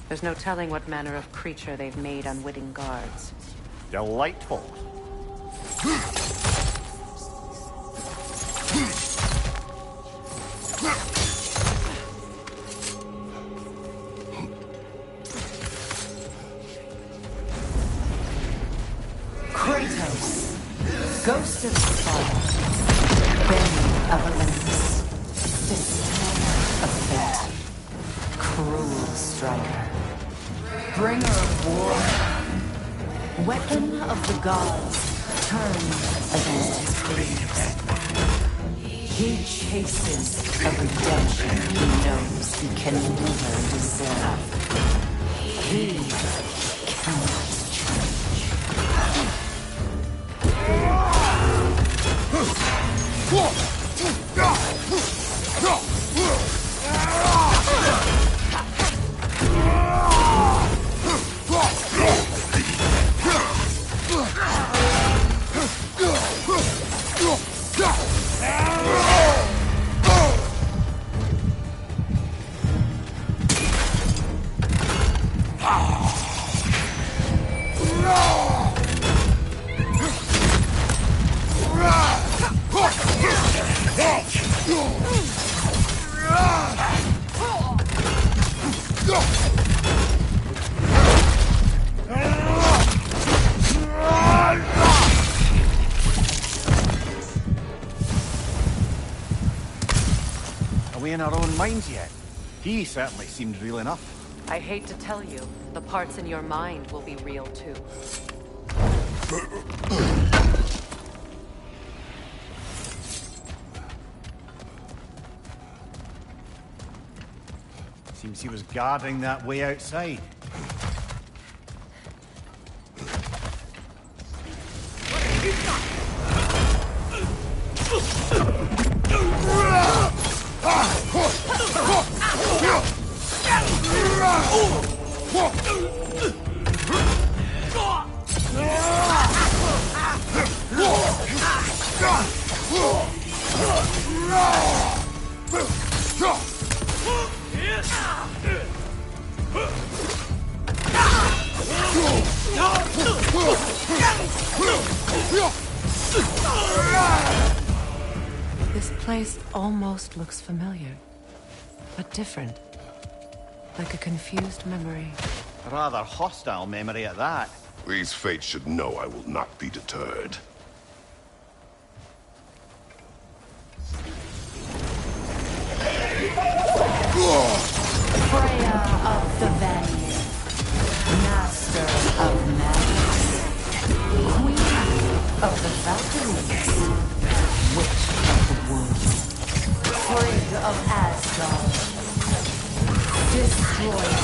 There's no telling what manner of creature they've made unwitting guards. Delightful. Kratos, ghost of fire, bane of Olympus, destroyer of fate, cruel striker, bringer of war, weapon of the gods, turned against his creators. He chases a redemption he knows he can never deserve. He cannot in our own minds yet? He certainly seemed real enough. I hate to tell you, the parts in your mind will be real too. Seems he was guarding that way outside. This place almost looks familiar, but different. Like a confused memory. A rather hostile memory at that. These fates should know I will not be deterred. Freya of the Vanir, master of madness, queen of the Valkyries, witch of the wood, Frigg of Asgard, destroyer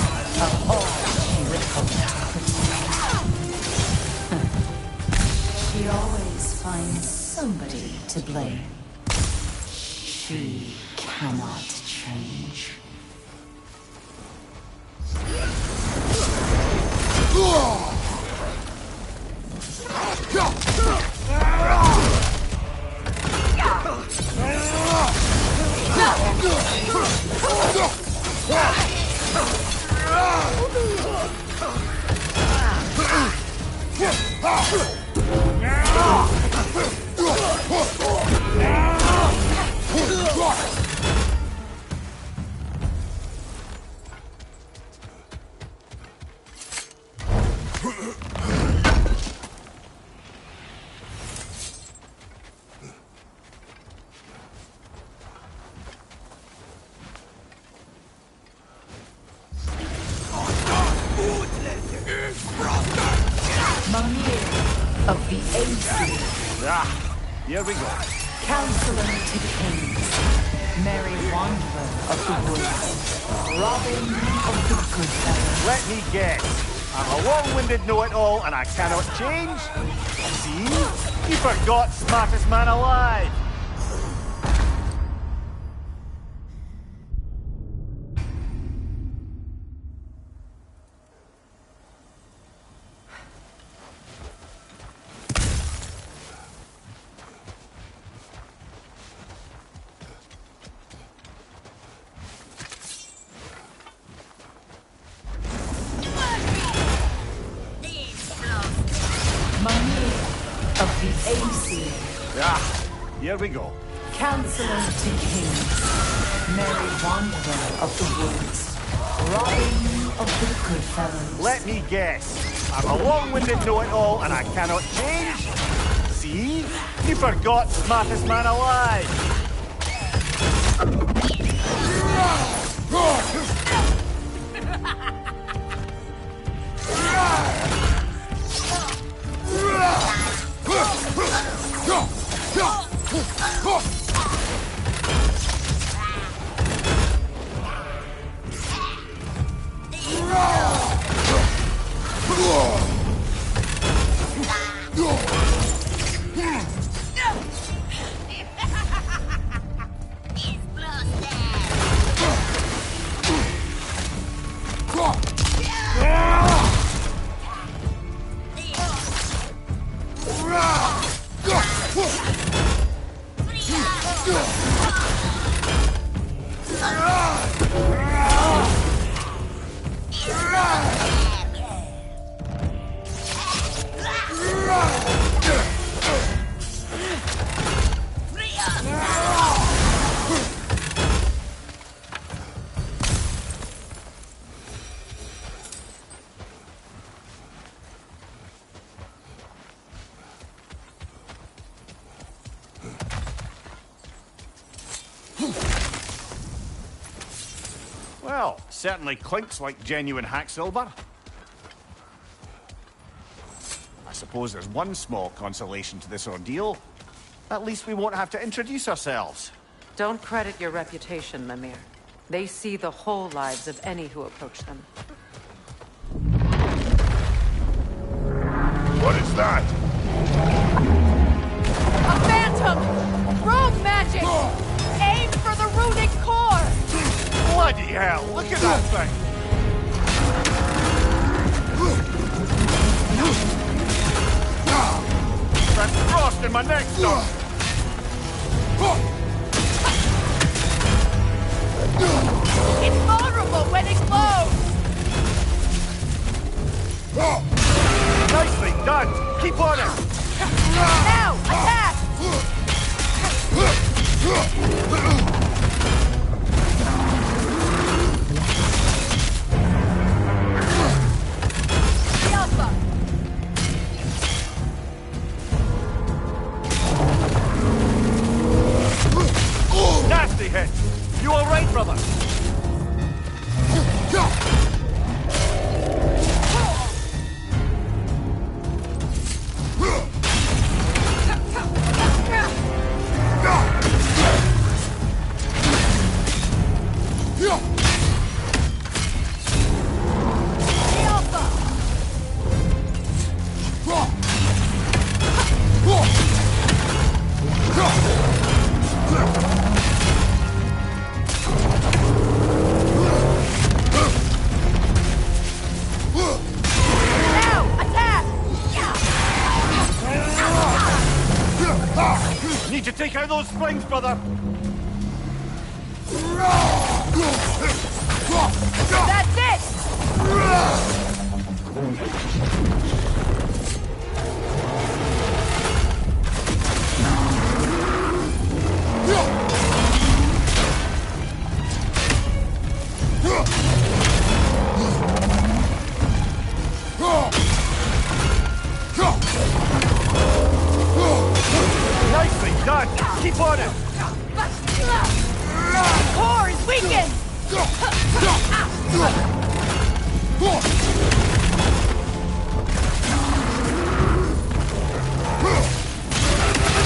of all she would hope to protect. She always finds somebody to blame. She cannot change. here we go. Counselor to Kings, Merry Wanderer of the Woods, Robin of the Goodfellas. Let me guess. I'm a long-winded know-it-all and I cannot change? See? You forgot smartest man alive. Here we go. Counselor to Kings, Merry Wanderer of the Woods, Robin of the Goodfellas. Let me guess. I'm a long-winded know-it-all and I cannot change? See? You forgot smartest man alive. Well, certainly clinks like genuine hack silver. I suppose there's one small consolation to this ordeal. At least we won't have to introduce ourselves. Don't credit your reputation, Mimir. They see the whole lives of any who approach them. What is that? A phantom! Rogue magic! Aim for the runic core! Bloody hell, look at that thing! That's frost in my neck, though! It's vulnerable when it glows! Nicely done! Keep on it! Now, attack! The Alpha! Nasty hit! You all right, brother? Need to take out those springs, brother! That's it! Nicely done! Keep on it! The core is weakened! The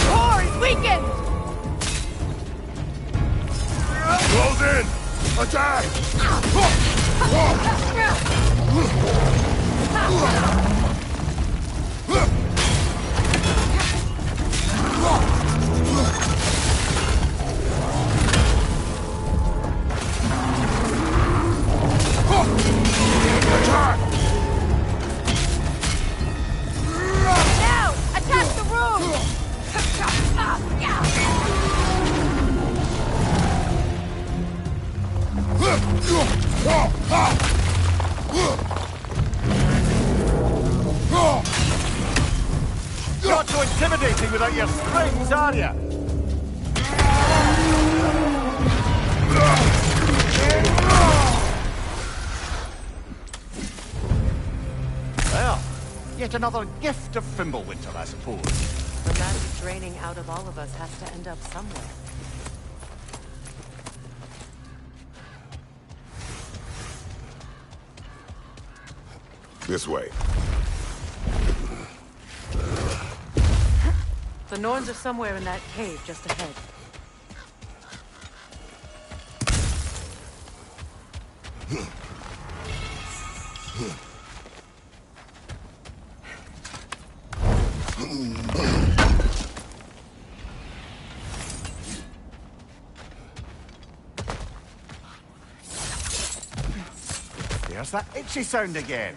core is weakened! Close in! Attack! Attack! Now! Attack the room! Not so intimidating without your strings, are you? Well, yet another gift of Fimbulwinter, I suppose. The magic draining out of all of us has to end up somewhere. This way. The Norns are somewhere in that cave just ahead. There's that itchy sound again.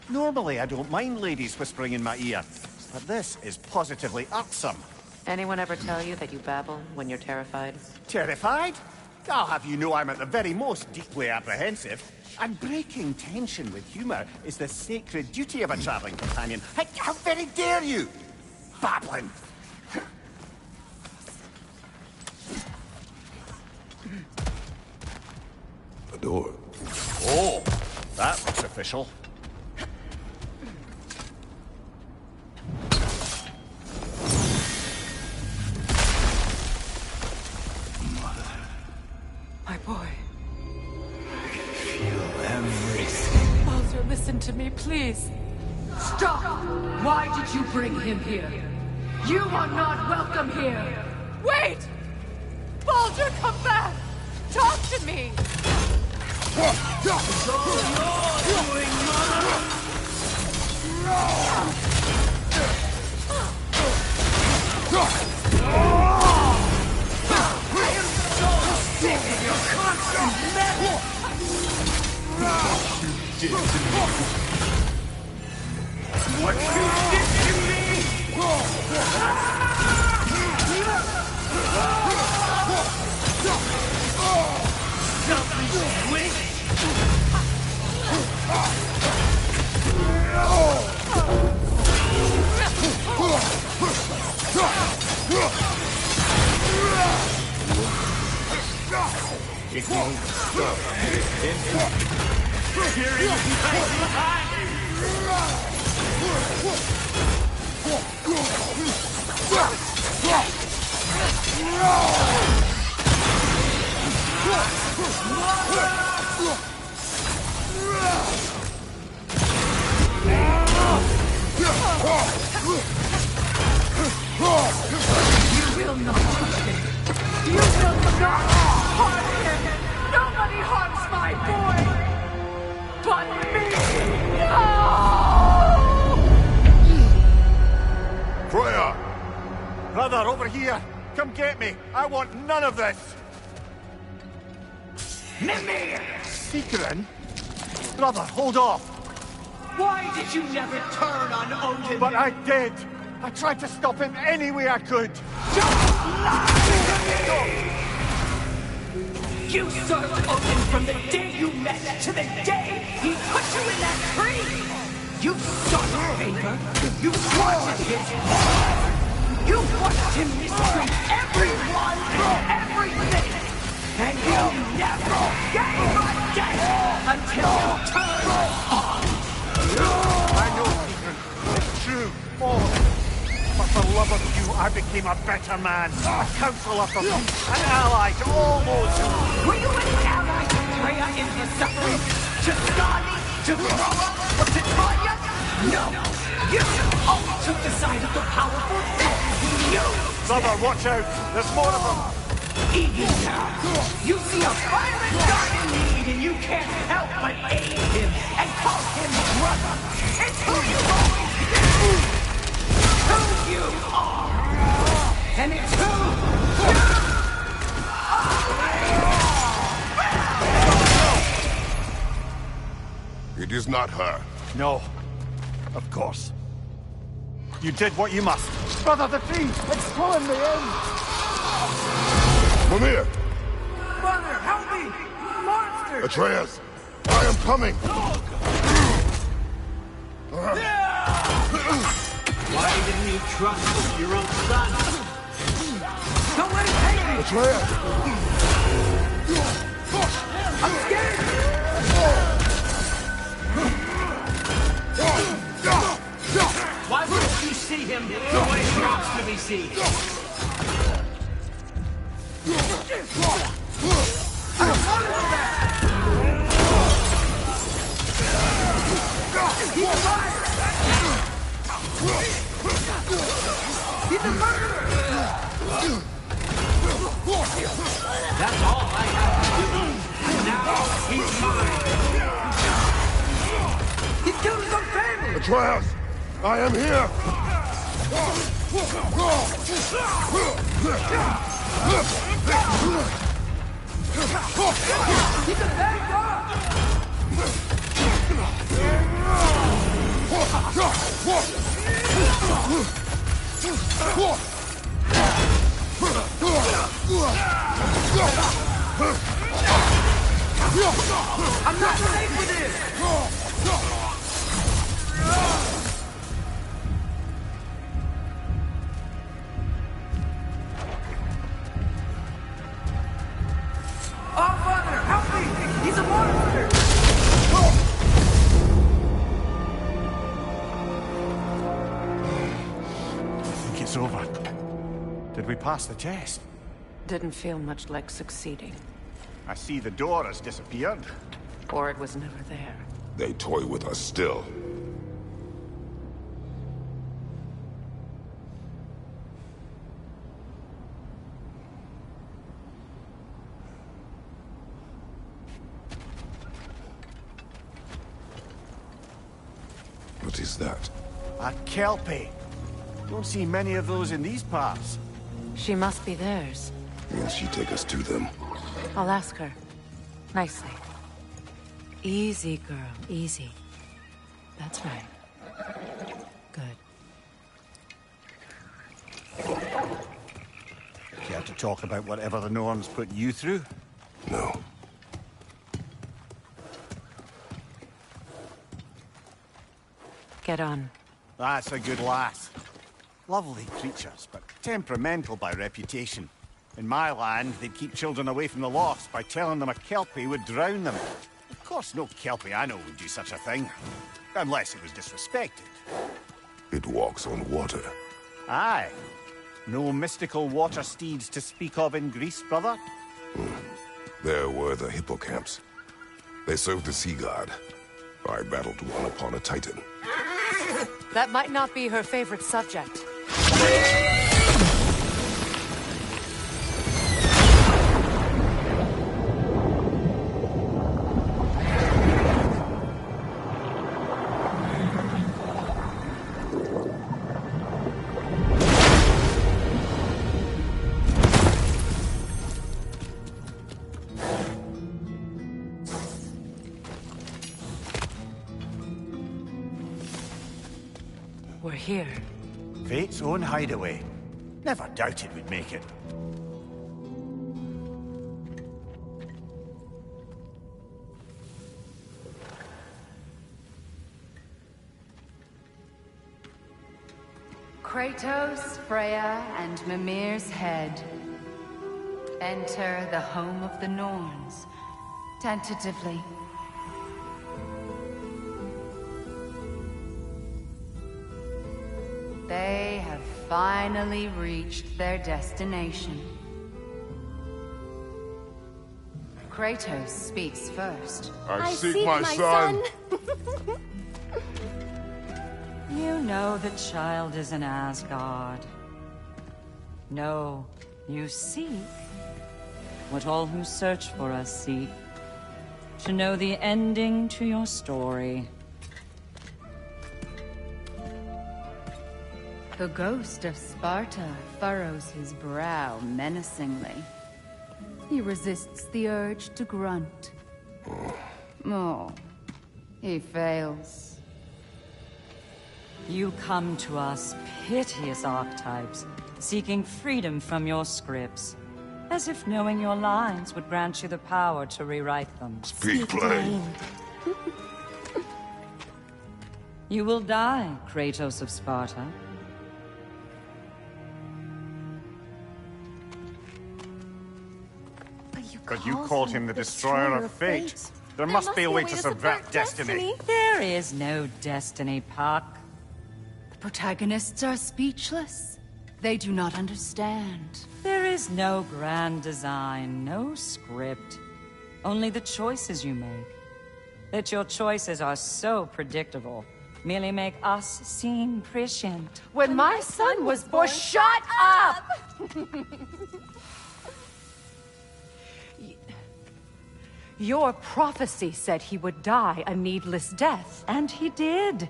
Normally, I don't mind ladies whispering in my ear, but this is positively irksome. Anyone ever tell you that you babble when you're terrified? Terrified? I'll have you know I'm at the very most deeply apprehensive. And breaking tension with humour is the sacred duty of a travelling companion. How very dare you! Babbling! A door. Oh, that looks official. My boy. Feel everything. Baldur, listen to me, please. Stop! Why did you bring him here? You are not welcome here! Wait! Baldur, come back! Talk to me! What you did to me! Selfish witch! It won't stop. Here is behind You will not touch him! You will not harm him! Nobody harms my boy! But me! No! Freya! Brother, over here! Come get me! I want none of this! Mimir! Sigrun? Brother, hold off! Why did you never turn on Odin? But I did! I tried to stop him any way I could! You served Odin from the day you met to the day he put you in that tree! You sought his favor, you wanted his blood! You watched him mistreat everyone and everything! And you never gave a damn until you turned on! I know, Sigrun. It's true. All of it. But for love of you, I became a better man. A counselor for peace. An ally to all those who... Were you an ally to Freya in her suffering? To Skadi? To Groa? Or to Tanya? No! You always took the side of the powerful, didn't you? Brother, watch out! There's more of them! Even now, you see a violent god in need and you can't help but aid him and call him brother. It's who you've always been. Who you are. And it's who you are. It is not her. No. Of course. You did what you must. Brother, the tree! It's pulling me in! Mimir! Mother, help me! Monster! Atreus! I am coming! Why didn't you trust your own son? Don't let him take me! Atreus! I'm scared! Why wouldn't you see him the way he wants to be seen? I don't want to go back! He's alive! He's a murderer! That's all I have to do. And now he's mine. He killed his own family! Atreus! I am here! He's a bad dog! I'm not safe with this! Oh, Father, help me! He's a monster! I think it's over. Did we pass the test? Didn't feel much like succeeding. I see the door has disappeared. Or it was never there. They toy with us still. What is that? A kelpie. Don't see many of those in these parts. She must be theirs. Will she take us to them? I'll ask her. Nicely. Easy, girl. Easy. That's right. Good. Care to talk about whatever the Norns put you through? No. Get on. That's a good lass. Lovely creatures, but temperamental by reputation. In my land, they'd keep children away from the lost by telling them a kelpie would drown them. Of course, no kelpie I know would do such a thing. Unless it was disrespected. It walks on water. Aye. No mystical water steeds to speak of in Greece, brother? There were the hippocamps. They served the sea god. I battled one upon a titan. That might not be her favorite subject. We're here. Fate's own hideaway. Never doubted we'd make it. Kratos, Freya, and Mimir's head. Enter the home of the Norns. Tentatively. They have finally reached their destination. Kratos speaks first. I seek my son. You know the child is in Asgard. No, you seek what all who search for us seek. To know the ending to your story. The ghost of Sparta furrows his brow menacingly. He resists the urge to grunt. Oh, he fails. You come to us, piteous archetypes, seeking freedom from your scripts. As if knowing your lines would grant you the power to rewrite them. Speak plain. You will die, Kratos of Sparta. But you called him the Destroyer of Fate. There must be a way to subvert destiny. There is no destiny, Puck. The protagonists are speechless. They do not understand. There is no grand design, no script. Only the choices you make. That your choices are so predictable merely make us seem prescient. When my son was born, shut up! Your prophecy said he would die a needless death. And he did.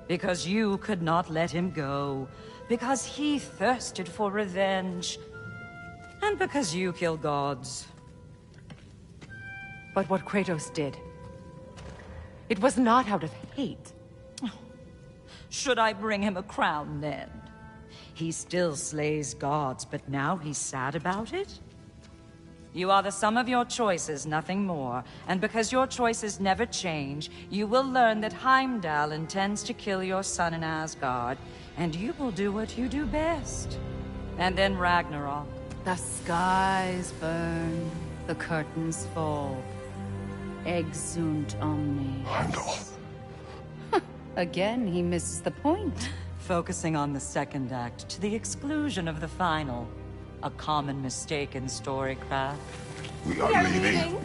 Because you could not let him go. Because he thirsted for revenge. And because you kill gods. But what Kratos did, it was not out of hate. Should I bring him a crown then? He still slays gods, but now he's sad about it? You are the sum of your choices, nothing more. And because your choices never change, you will learn that Heimdall intends to kill your son in Asgard, and you will do what you do best. And then Ragnarokll. The skies burn, the curtains fall. Exunt omni. Heimdall. Again, he misses the point. Focusing on the second act to the exclusion of the final. A common mistake in storycraft. We are leaving.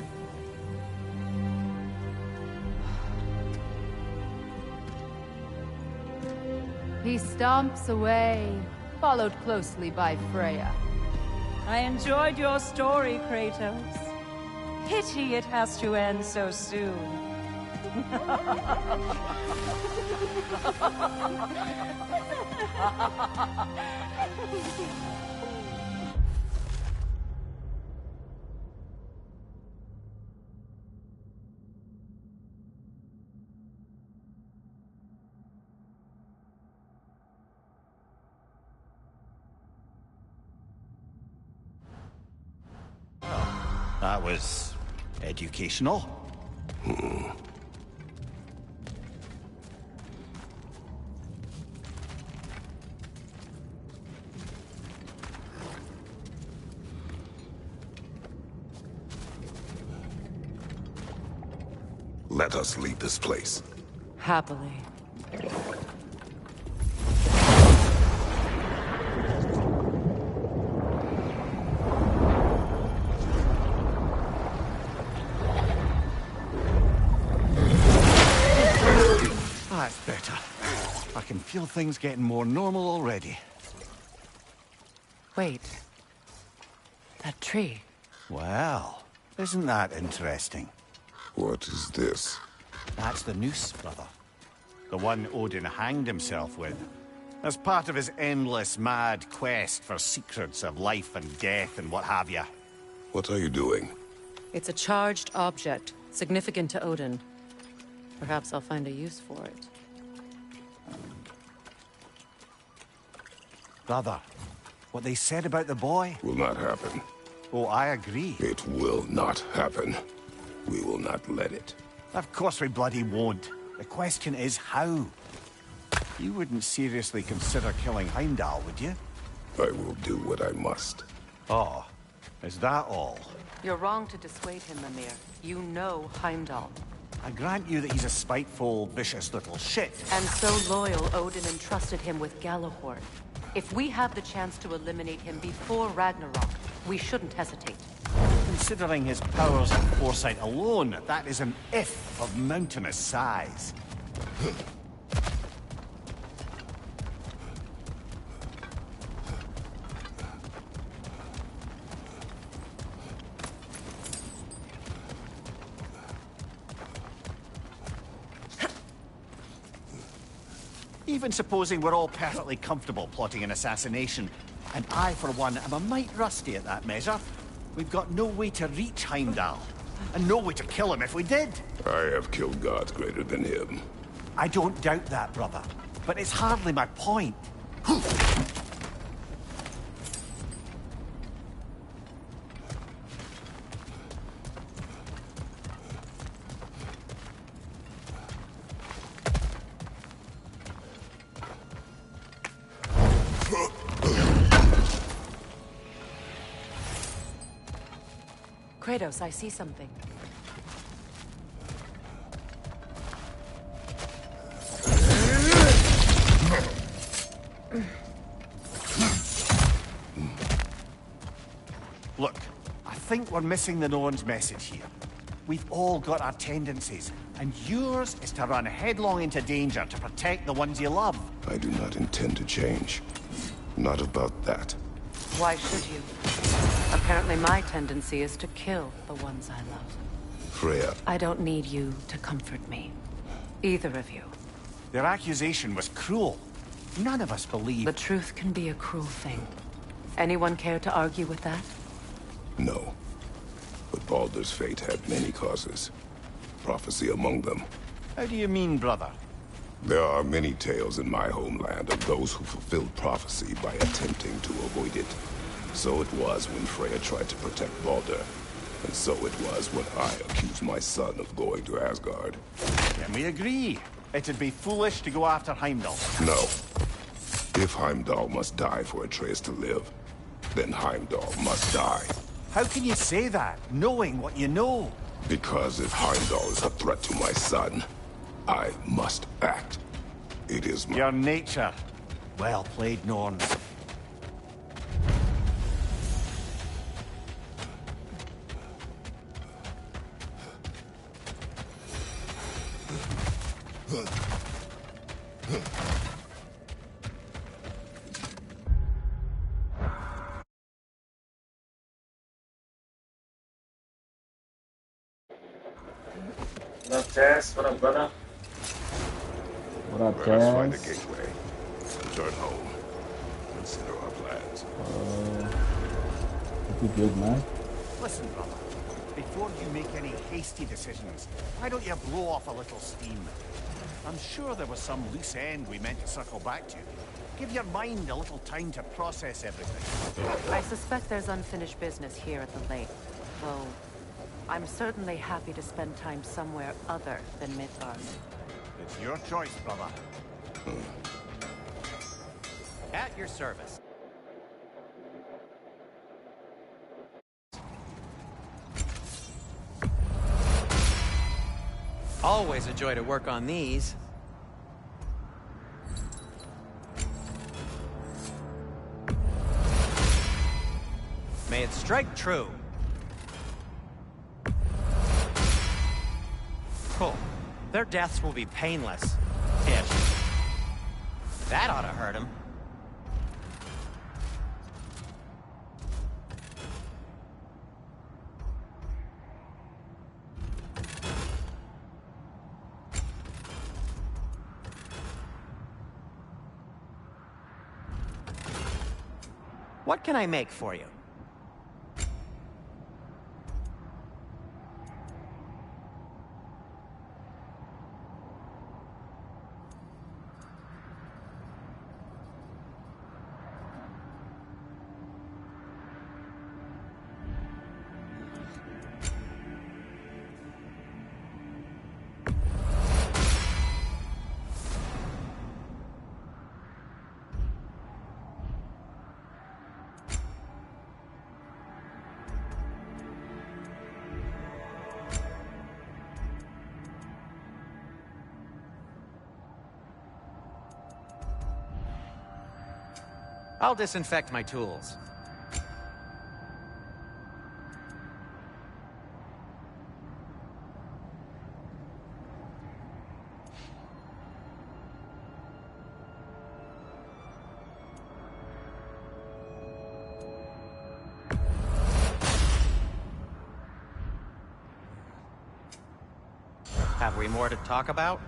He stomps away, followed closely by Freya. I enjoyed your story, Kratos. Pity it has to end so soon. That was educational. Let us leave this place. Happily. That's better. I can feel things getting more normal already. Wait. That tree. Well, isn't that interesting? What is this? That's the noose, brother. The one Odin hanged himself with. As part of his endless, mad quest for secrets of life and death and what have you. What are you doing? It's a charged object, significant to Odin. Perhaps I'll find a use for it. Brother, what they said about the boy? Will not happen. Oh, I agree. It will not happen. We will not let it. Of course we bloody won't. The question is how. You wouldn't seriously consider killing Heimdall, would you? I will do what I must. Oh, is that all? You're wrong to dissuade him, Mimir. You know Heimdall. I grant you that he's a spiteful, vicious little shit. And so loyal, Odin entrusted him with Gjallarhorn. If we have the chance to eliminate him before Ragnarokk, we shouldn't hesitate. Considering his powers and foresight alone, that is an if of mountainous size. Even supposing we're all perfectly comfortable plotting an assassination, and I, for one, am a mite rusty at that measure, we've got no way to reach Heimdall, and no way to kill him if we did. I have killed gods greater than him. I don't doubt that, brother, but it's hardly my point. Kratos, I see something. Look, I think we're missing the Norn's message here. We've all got our tendencies, and yours is to run headlong into danger to protect the ones you love. I do not intend to change. Not about that. Why should you? Apparently my tendency is to kill the ones I love. Freya. I don't need you to comfort me. Either of you. Their accusation was cruel. None of us believe... The truth can be a cruel thing. Anyone care to argue with that? No. But Baldur's fate had many causes. Prophecy among them. How do you mean, brother? There are many tales in my homeland of those who fulfilled prophecy by attempting to avoid it. So it was when Freya tried to protect Baldur. And so it was when I accused my son of going to Asgard. Can we agree? It'd be foolish to go after Heimdall. No. If Heimdall must die for Atreus to live, then Heimdall must die. How can you say that, knowing what you know? Because if Heimdall is a threat to my son, I must act. It is my... Your nature. Well played, Norn. What up, Tess? What up, brother? What up, Let us find a Tess? gateway. Return home. Consider our plans. You good, man? Listen, brother. Before you make any hasty decisions, why don't you blow off a little steam? I'm sure there was some loose end we meant to circle back to. Give your mind a little time to process everything. I suspect there's unfinished business here at the lake, though I'm certainly happy to spend time somewhere other than Midgard. It's your choice, brother. At your service. Always a joy to work on these. May it strike true. Cool. Their deaths will be painless. Ish. That ought to hurt him. What can I make for you? I'll disinfect my tools. Have we more to talk about?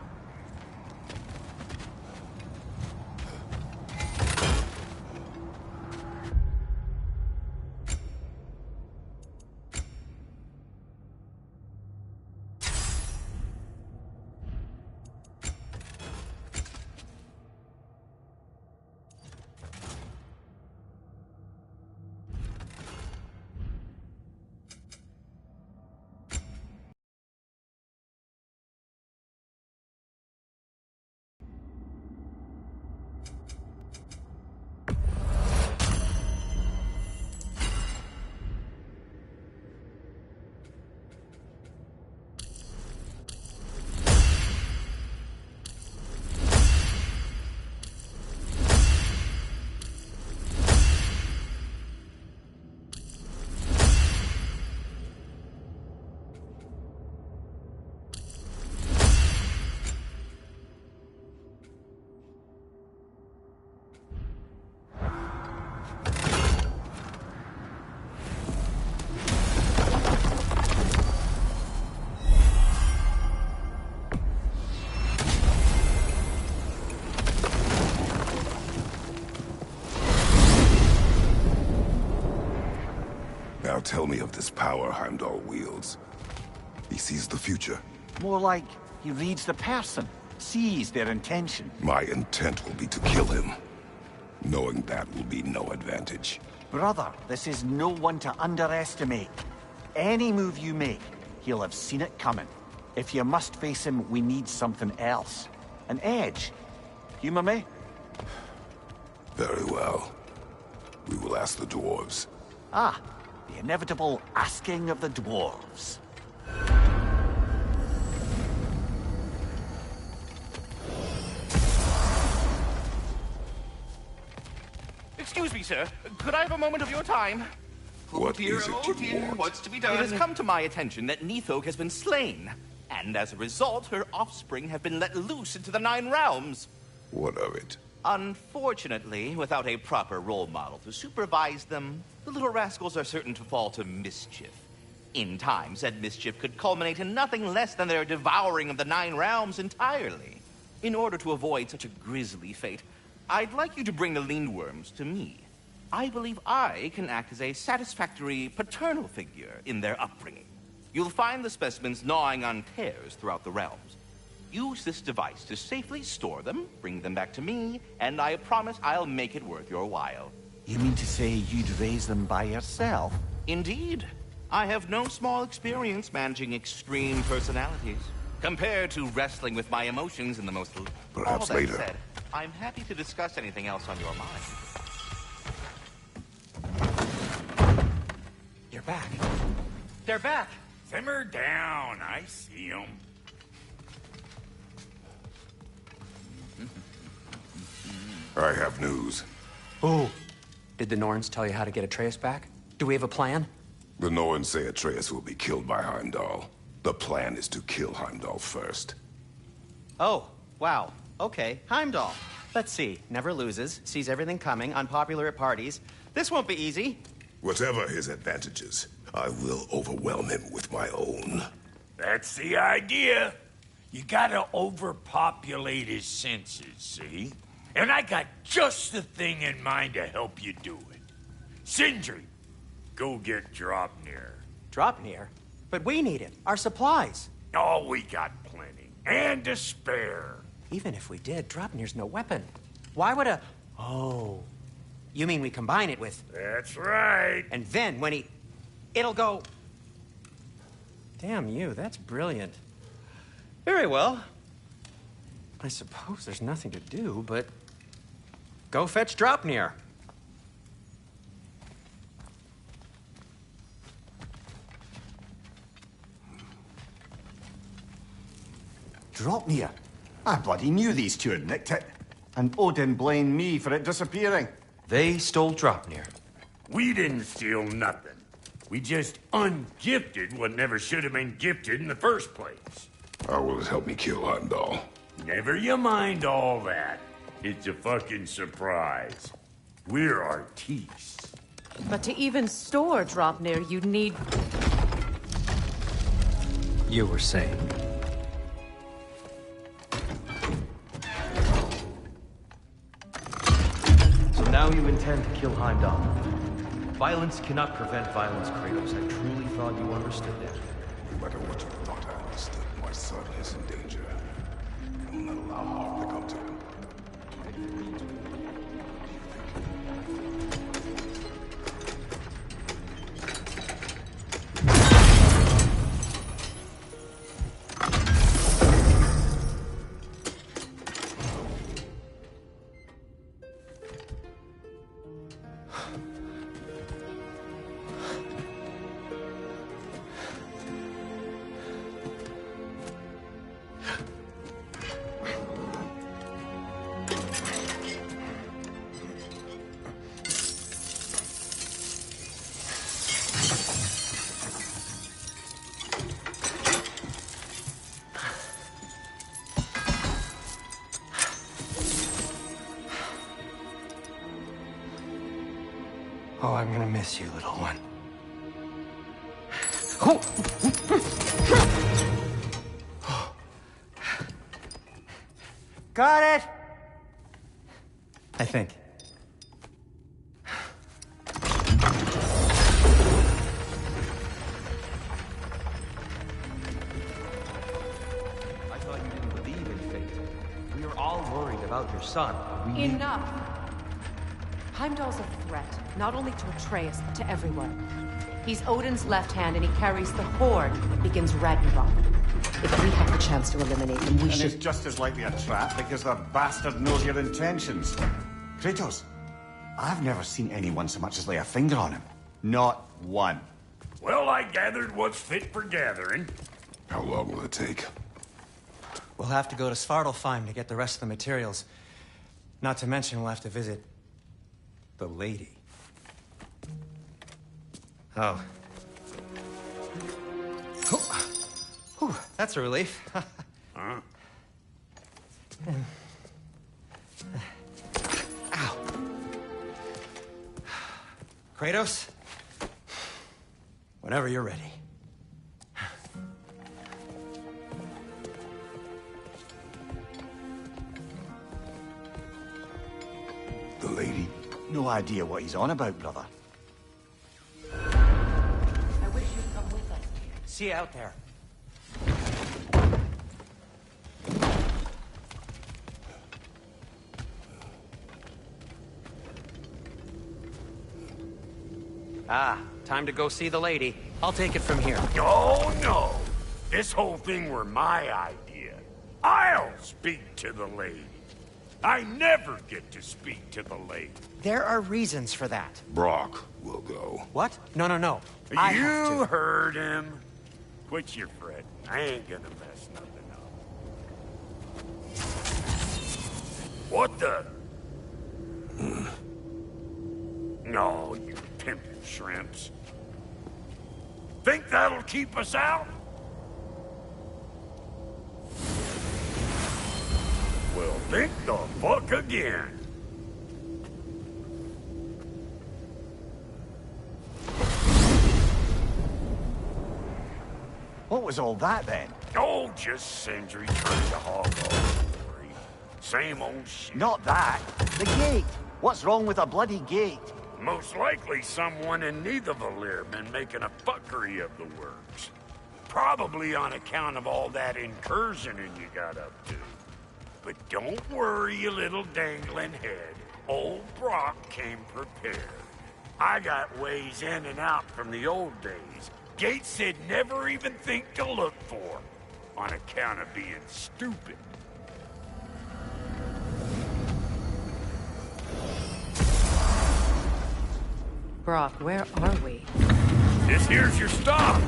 Now tell me of this power Heimdall wields. He sees the future. More like he reads the person, sees their intention. My intent will be to kill him. Knowing that will be no advantage. Brother, this is no one to underestimate. Any move you make, he'll have seen it coming. If you must face him, we need something else. An edge. Humor me? Very well. We will ask the dwarves. Ah, the inevitable asking of the dwarves. Excuse me, sir. Could I have a moment of your time? What is it you dear, want? what's to be done? It has come to my attention that Nithok has been slain, and as a result, her offspring have been let loose into the Nine Realms. What of it? Unfortunately, without a proper role model to supervise them, the little rascals are certain to fall to mischief. In time, said mischief could culminate in nothing less than their devouring of the Nine Realms entirely. In order to avoid such a grisly fate, I'd like you to bring the Lindworms to me. I believe I can act as a satisfactory paternal figure in their upbringing. You'll find the specimens gnawing on tears throughout the realms. Use this device to safely store them, bring them back to me, and I promise I'll make it worth your while. You mean to say you'd raise them by yourself? Indeed. I have no small experience managing extreme personalities. Compared to wrestling with my emotions in the most... Perhaps All that later. said, I'm happy to discuss anything else on your mind. You're back. They're back! Simmer down, I see them. I have news. Oh. Did the Norns tell you how to get Atreus back? Do we have a plan? The Norns say Atreus will be killed by Heimdall. The plan is to kill Heimdall first. Oh, wow. Okay, Heimdall. Let's see. Never loses, sees everything coming, unpopular at parties. This won't be easy. Whatever his advantages, I will overwhelm him with my own. That's the idea. You gotta overpopulate his senses, see? And I got just the thing in mind to help you do it. Sindri, go get Draupnir. Draupnir? But we need it. Our supplies. Oh, we got plenty. And to spare. Even if we did, Draupnir's no weapon. Why would a... Oh. You mean we combine it with... That's right. And then when he... It'll go... Damn you, that's brilliant. Very well. I suppose there's nothing to do, but... Go fetch Draupnir. Draupnir? I bloody knew these two had nicked it. And Odin blamed me for it disappearing. They stole Draupnir. We didn't steal nothing. We just ungifted what never should have been gifted in the first place. How will it help me kill Heimdall? Never you mind all that. It's a fucking surprise. We're artistes. But to even store Draupnir, you'd need... You were saying... So now you intend to kill Heimdall. Violence cannot prevent violence, Kratos. I truly thought you understood that. No matter what you thought I understood, my son is in danger. I will not allow harm to come to him. Oh, I'm gonna miss you, little one. Got it! I think. about your son. We need... Enough! Heimdall's a threat, not only to Atreus, but to everyone. He's Odin's left hand, and he carries the Horde that begins Ragnarokll. If we have the chance to eliminate him, we should... it's just as likely a trap because the bastard knows your intentions. Kratos, I've never seen anyone so much as lay a finger on him. Not one. Well, I gathered what's fit for gathering. How long will it take? We'll have to go to Svartalfheim to get the rest of the materials. Not to mention we'll have to visit... the lady. Oh. Whew, that's a relief. Huh? Ow. Kratos? Whenever you're ready. The lady? No idea what he's on about, brother. I wish you'd come with us. See you out there. Ah, time to go see the lady. I'll take it from here. Oh, no. This whole thing were my idea. I'll speak to the lady. I never get to speak to the lady. There are reasons for that. Brock will go. What? No. I have You to. heard him. Quit your fretting. I ain't gonna mess nothing up. What the? No, you pimpin' shrimps. Think that'll keep us out? Well, think the fuck again. What was all that, then? Oh, just Sindri trying to hog all the glory. Same old shit. Not that. The gate. What's wrong with a bloody gate? Most likely someone in Nidavellir been making a fuckery of the works. Probably on account of all that incursioning you got up to. But don't worry, you little dangling head. Old Brock came prepared. I got ways in and out from the old days. Gates he'd never even think to look for. On account of being stupid. Brock, where are we? This here's your stop.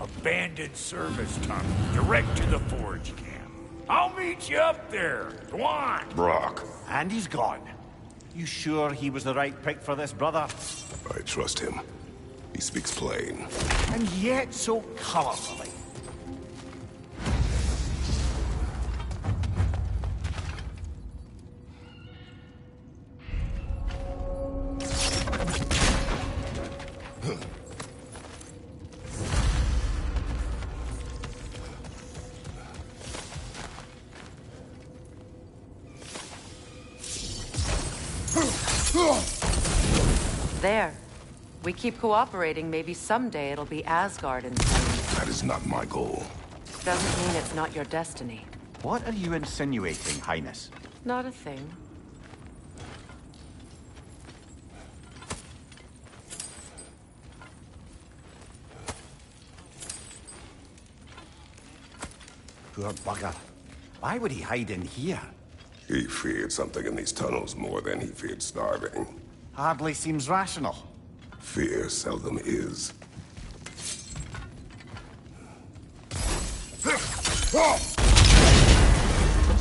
Abandoned service tunnel, direct to the forge camp. I'll meet you up there. Go on. Brock. And he's gone. You sure he was the right pick for this, brother? I trust him. He speaks plain. And yet so colorfully. There. We keep cooperating, maybe someday it'll be Asgard and... That is not my goal. Doesn't mean it's not your destiny. What are you insinuating, Highness? Not a thing. Poor bugger. Why would he hide in here? He feared something in these tunnels more than he feared starving. Hardly seems rational. Fear seldom is.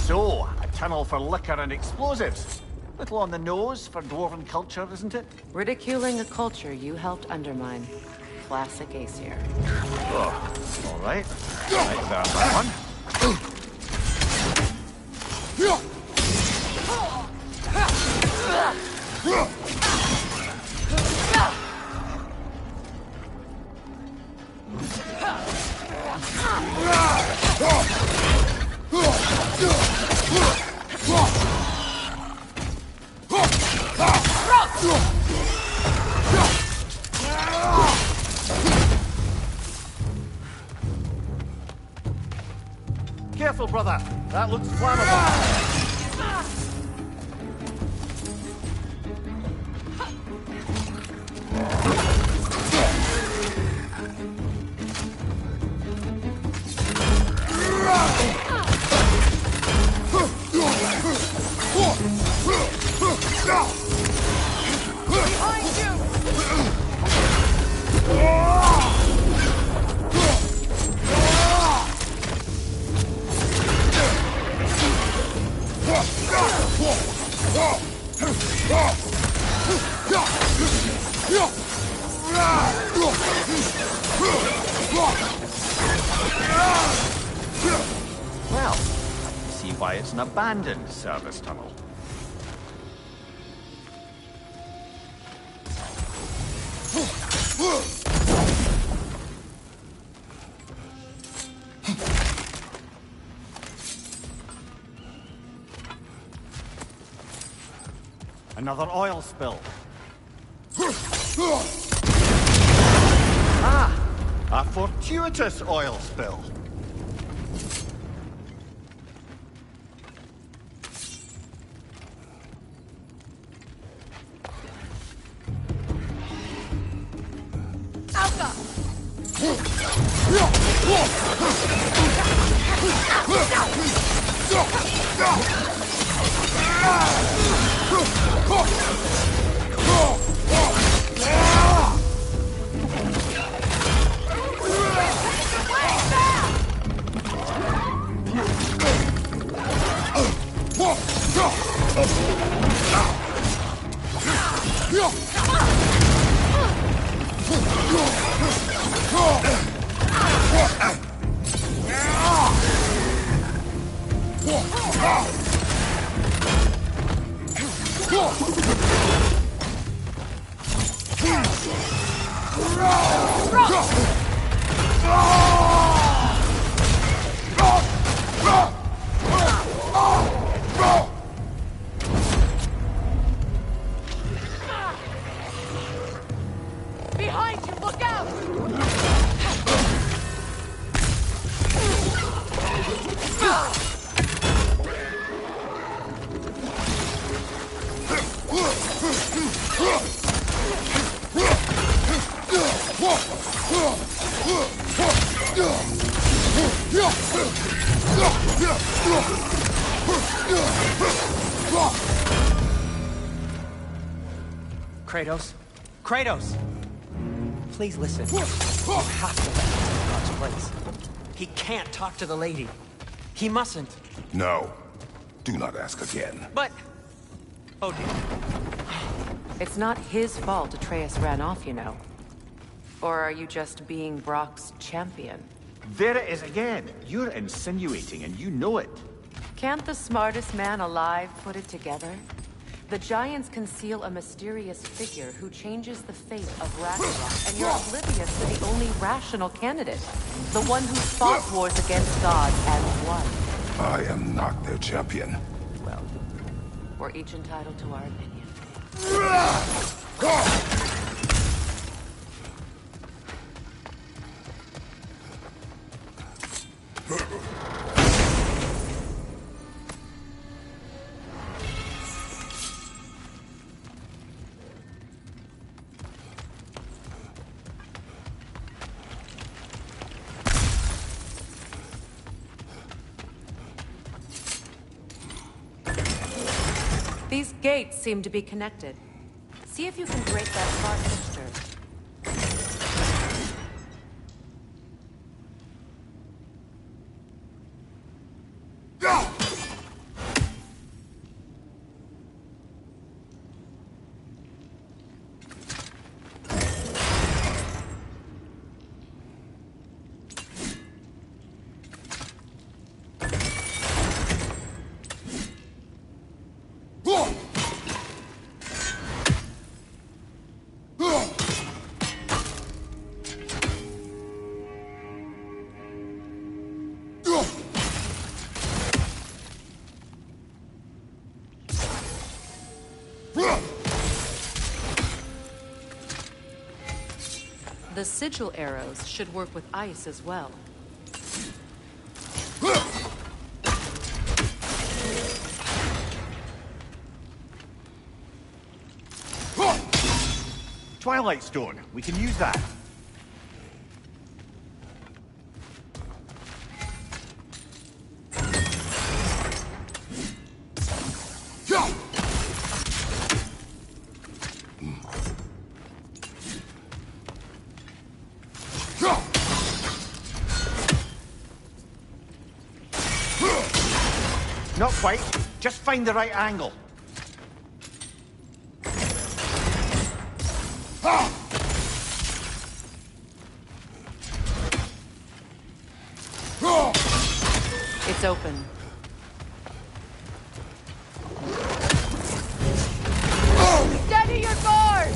So, a tunnel for liquor and explosives. Little on the nose for dwarven culture, isn't it? Ridiculing a culture you helped undermine. Classic Aesir. Oh, all right. Right there, that one. Careful, brother. That looks flammable. Well, I can see why it's an abandoned service tunnel. Another oil spill. Ah! A fortuitous oil spill. Behind you, look out! Kratos? Kratos! Please listen. You have to let him in God's place. He can't talk to the lady. He mustn't. No. Do not ask again. But... Oh dear. It's not his fault Atreus ran off, you know. Or are you just being Brock's champion? There it is again. You're insinuating and you know it. Can't the smartest man alive put it together? The Giants conceal a mysterious figure who changes the fate of Ragnarokll, and you're oblivious to the only rational candidate. The one who fought wars against gods and won. I am not their champion. Well, we're each entitled to our opinion. These gates seem to be connected. See if you can break that far fixture. The sigil arrows should work with ice as well. Twilight Stone. We can use that. Not quite. Just find the right angle. open. Steady your guard!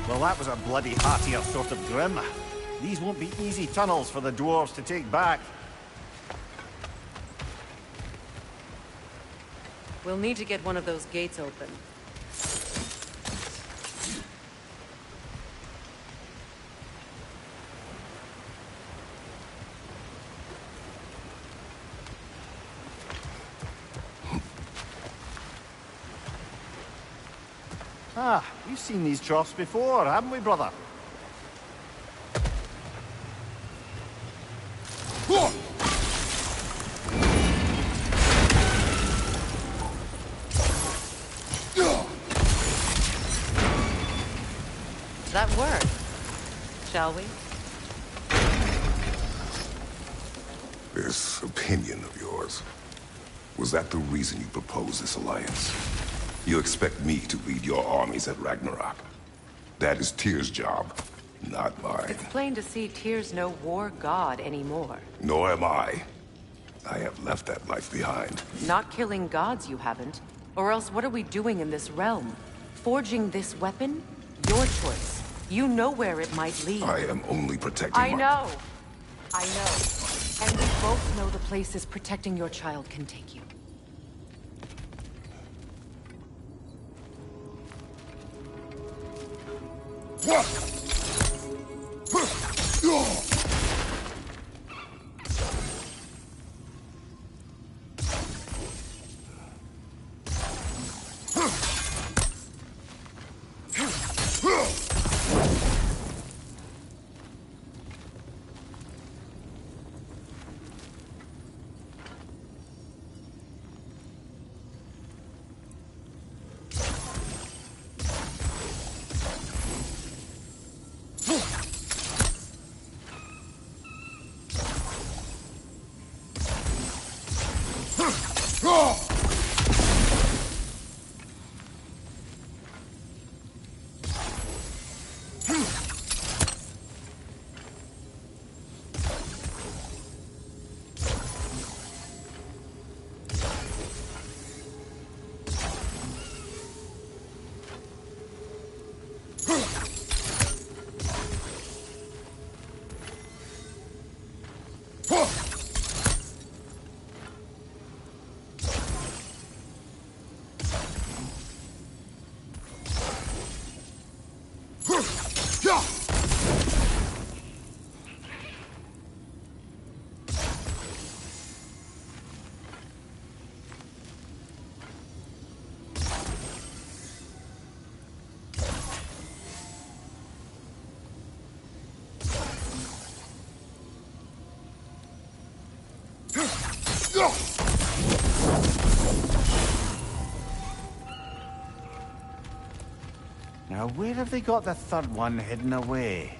Well, that was a bloody heartier sort of grim. These won't be easy tunnels for the dwarves to take back. We'll need to get one of those gates open. Ah, we've seen these troughs before, haven't we, brother? That work, shall we? This opinion of yours, was that the reason you proposed this alliance? You expect me to lead your armies at Ragnarok? That is Tyr's job, not mine. It's plain to see Tyr's no war god anymore. Nor am I. I have left that life behind. Not killing gods, you haven't. Or else what are we doing in this realm? Forging this weapon? Your choice. You know where it might lead. I am only protecting I know. And we both know the places protecting your child can take you. Now, where have they got the third one hidden away?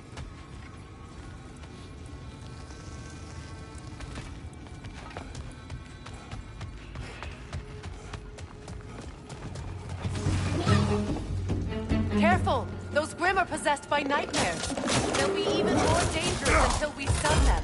Careful! Those griffins! Grimm are possessed by nightmares. They'll be even more dangerous until we stun them.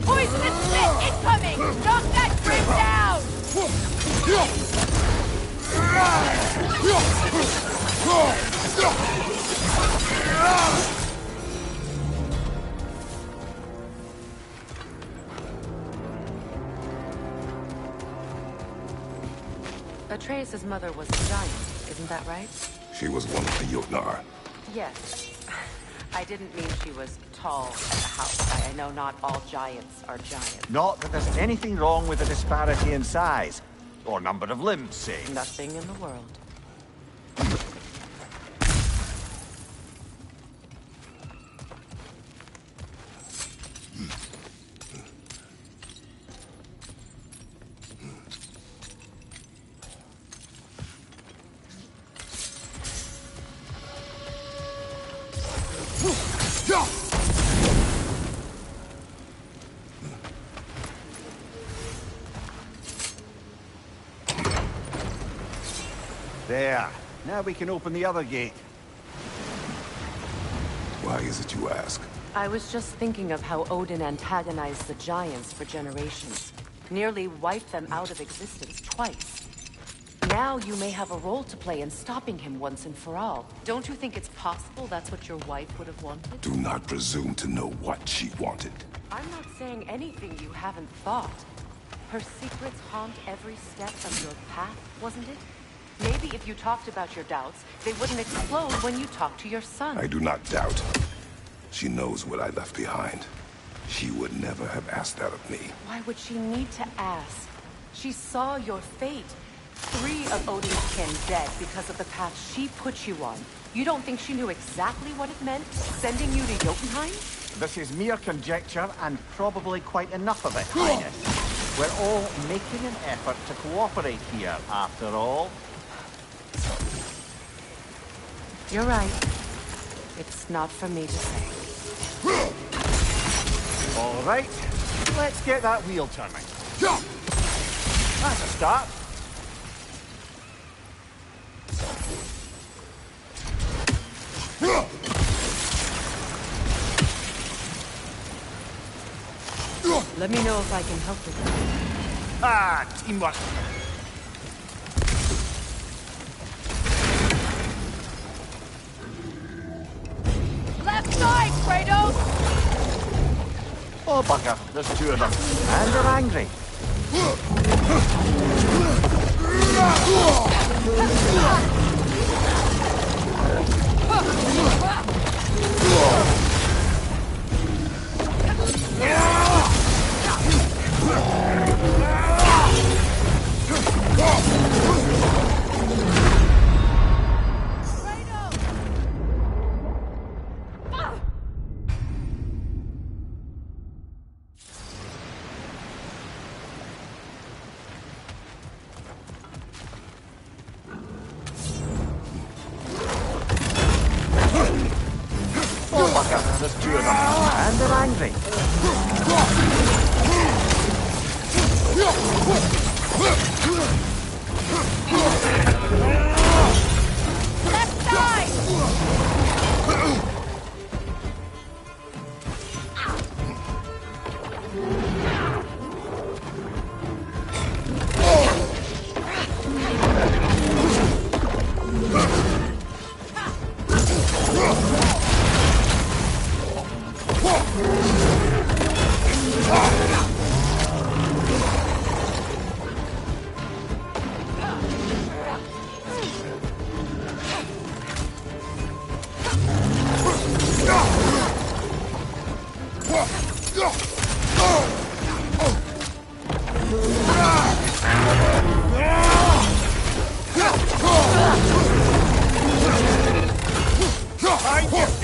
Poisonous spit incoming! Knock that Grimm down! Atreus' mother was a giant, isn't that right? She was one of the Jotnar. Yes. I didn't mean she was tall as a house. I know not all giants are giants. Not that there's anything wrong with the disparity in size, or number of limbs, say. Nothing in the world. There. Now we can open the other gate. Why is it you ask? I was just thinking of how Odin antagonized the giants for generations. Nearly wiped them out of existence twice. Now you may have a role to play in stopping him once and for all. Don't you think it's possible that's what your wife would have wanted? Do not presume to know what she wanted. I'm not saying anything you haven't thought. Her secrets haunt every step of your path, wasn't it? Maybe if you talked about your doubts, they wouldn't explode when you talked to your son. I do not doubt. She knows what I left behind. She would never have asked that of me. Why would she need to ask? She saw your fate. 3 of Odin's kin dead because of the path she put you on. You don't think she knew exactly what it meant, sending you to Jotunheim? This is mere conjecture, and probably quite enough of it, Highness. We're all making an effort to cooperate here, after all. You're right. It's not for me to say. All right, let's get that wheel turning. That's a start. Let me know if I can help with that. Ah, teamwork. Left side, Kratos! Oh, bugger, there's two of them. And they're angry. Oh, bugger, there's two of them. And they're angry. Left side!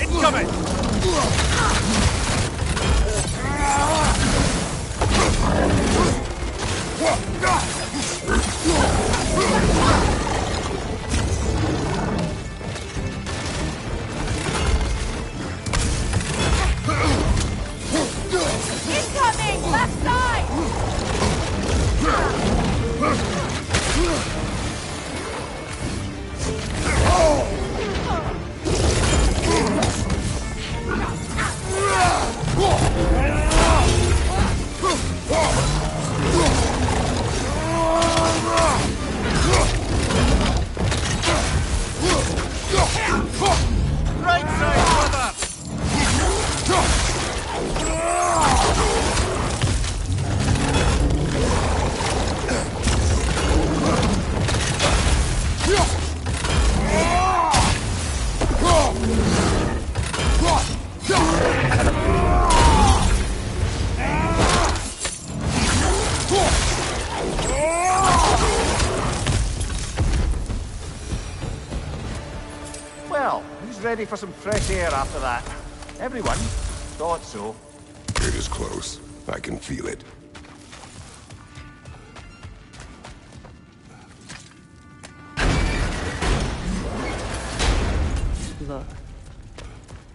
Incoming! Incoming! Left side! Right side, brother! Well, who's ready for some fresh air after that? Everyone? Thought so. It is close. I can feel it. Look,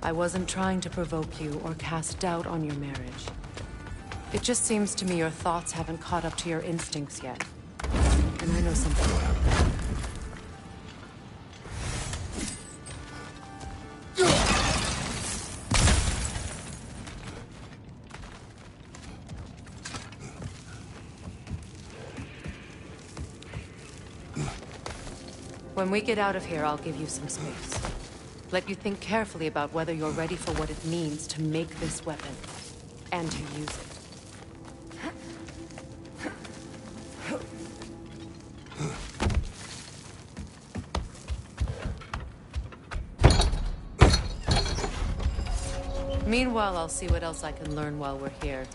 I wasn't trying to provoke you or cast doubt on your marriage. It just seems to me your thoughts haven't caught up to your instincts yet. And I know something about that. When we get out of here, I'll give you some space. Let you think carefully about whether you're ready for what it means to make this weapon, and to use it. Meanwhile, I'll see what else I can learn while we're here.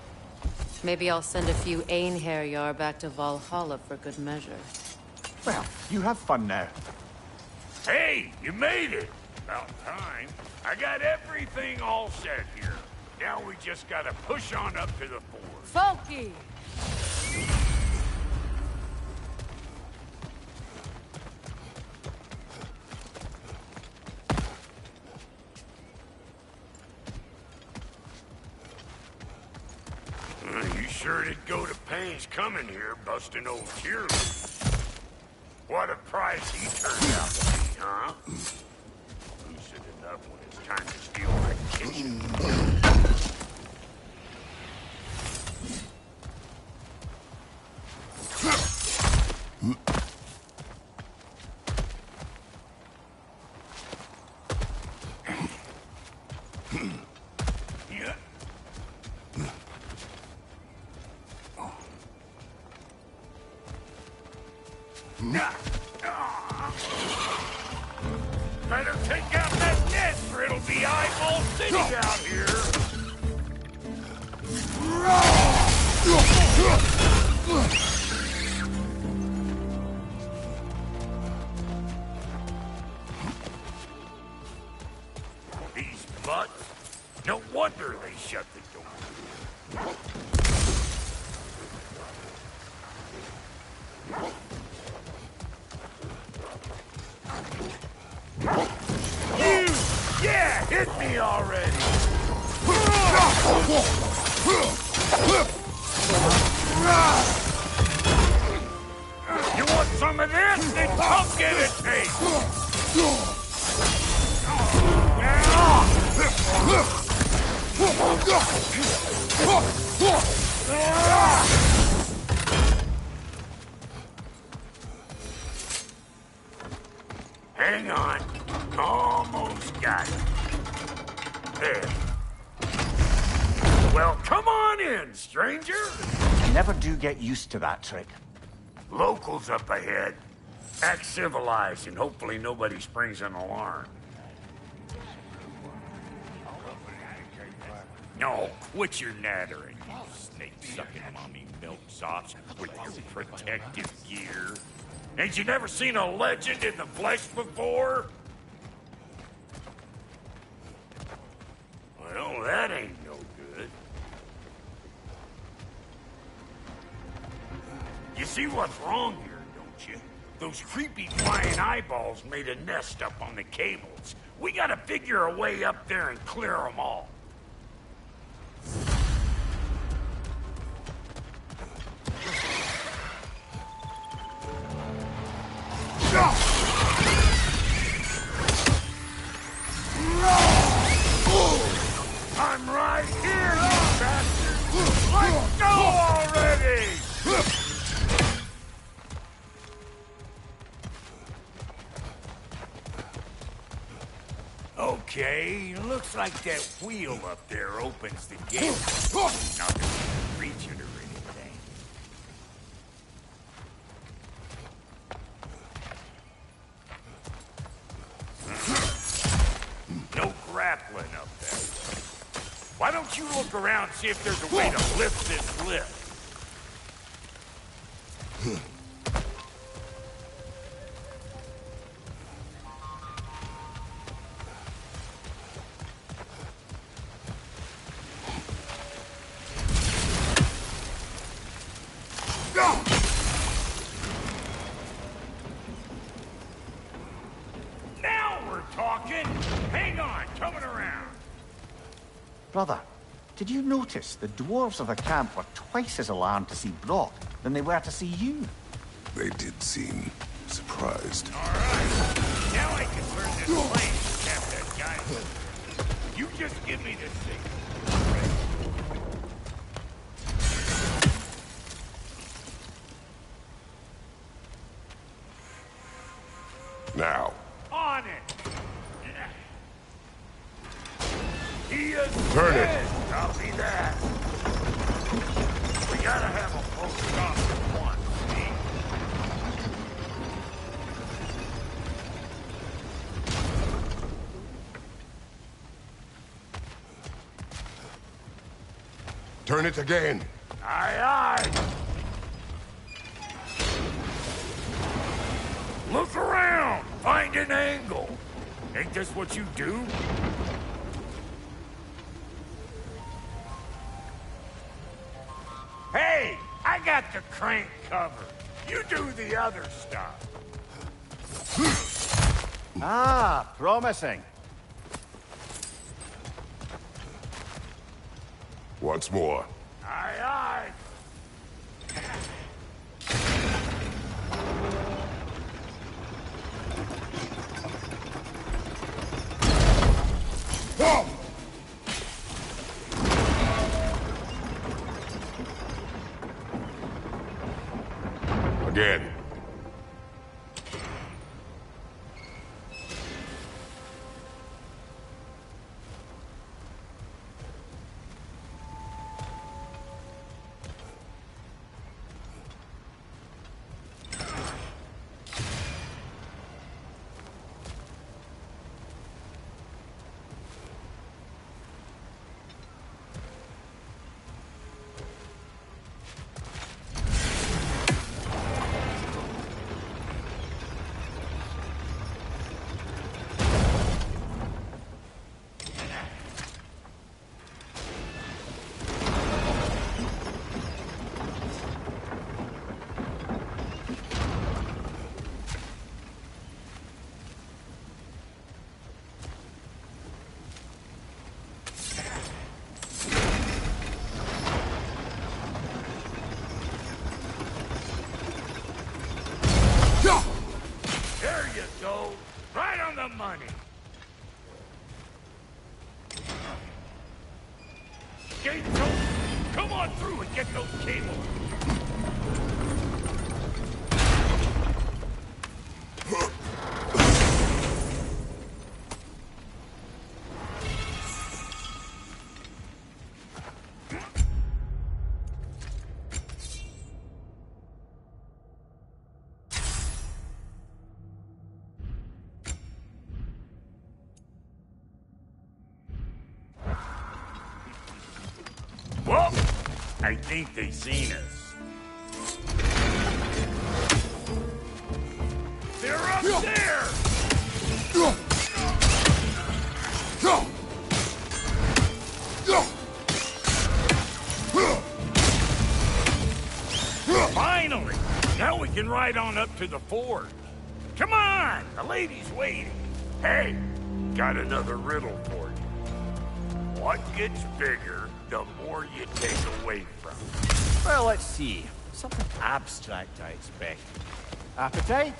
Maybe I'll send a few Einherjar back to Valhalla for good measure. Well, you have fun now. Hey, you made it! About time. I got everything all set here. Now we just gotta push on up to the fort. Funky! Sure did go to pains coming here, busting old cheerleaders. What a prize he turned out to be, huh? Lucid enough when it's time to steal my kitchen. Better take out that net, or it'll be eyeball city out here. These mutts? No wonder they shut the door. Yeah, hit me already! You want some of this? Then come get a taste! Hang on. Almost got it. There. Well, come on in, stranger. You never do get used to that trick. Locals up ahead. Act civilized and hopefully nobody springs an alarm. No, quit your nattering, you snake-sucking mommy milksops with your protective gear. Ain't you never seen a legend in the flesh before? Well, that ain't no good. You see what's wrong here, don't you? Those creepy flying eyeballs made a nest up on the cables. We gotta figure a way up there and clear them all. I'm right here, you bastard! Let's go already! Okay, looks like that wheel up there opens the gate. Not that we can reach it or anything. No grappling up there. Why don't you look around and see if there's a way to lift this lift? Now we're talking! Hang on, coming around. Brother, did you notice the dwarves of the camp were twice as alarmed to see Brock than they were to see you? They did seem surprised. Now I can turn this plane and cap that guy. You just give me the signal. Now. On it! He is Turn it. dead. Copy that. We gotta have a focus off at once, see? Turn it again. Aye, aye. Look around. Find an angle. Ain't this what you do? Hey, I got the crank covered. You do the other stuff. Ah, promising. Once more. Aye, aye. Again. There you go. Right on the money. Gates open. Come on through and get those cables. Well, I think they seen us. They're up there! Finally! Now we can ride on up to the fort. Come on! The lady's waiting. Hey, got another riddle for you. What gets bigger the more you take away from? Well, let's see. Something abstract, I expect. Appetite?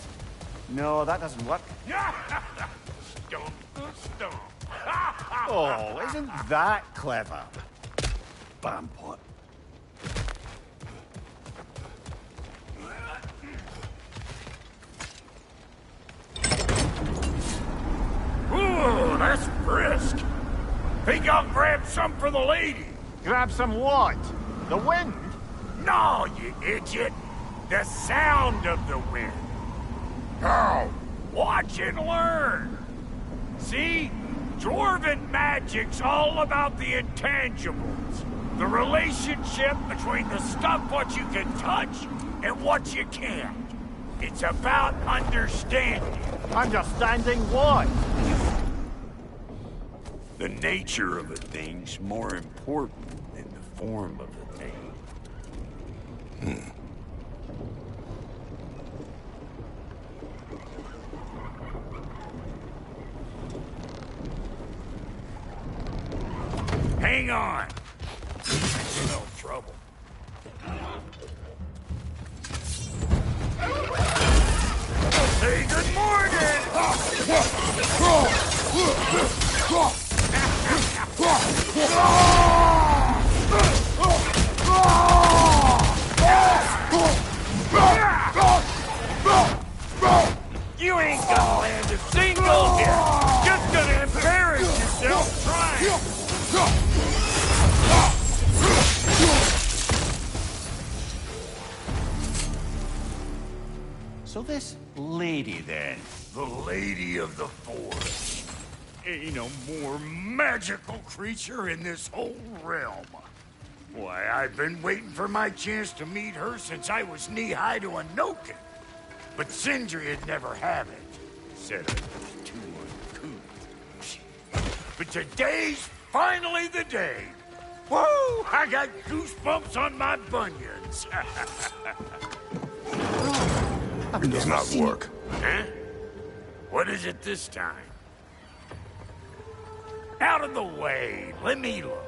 No, that doesn't work. Stomp the stomp. Oh, isn't that clever? Bampot. Ooh, that's brisk. Think I'll grab some for the lady. Grab some what? The wind? No, you idiot. The sound of the wind. How? Watch and learn. See? Dwarven magic's all about the intangibles. The relationship between the stuff what you can touch and what you can't. It's about understanding. Understanding what? The nature of a thing's more important than the form of a thing. Hang on. I smell trouble. Say good morning! You ain't gonna land a single hit. Just gonna embarrass yourself trying. So this lady, then? The Lady of the Forest. Ain't a more magical creature in this whole realm. Why, I've been waiting for my chance to meet her since I was knee-high to a Noken. But Sindri'd never have it. Said I was too uncouth. But today's finally the day. Woo! I got goosebumps on my bunions. It does not work. Huh? What is it this time? Out of the way. Let me look.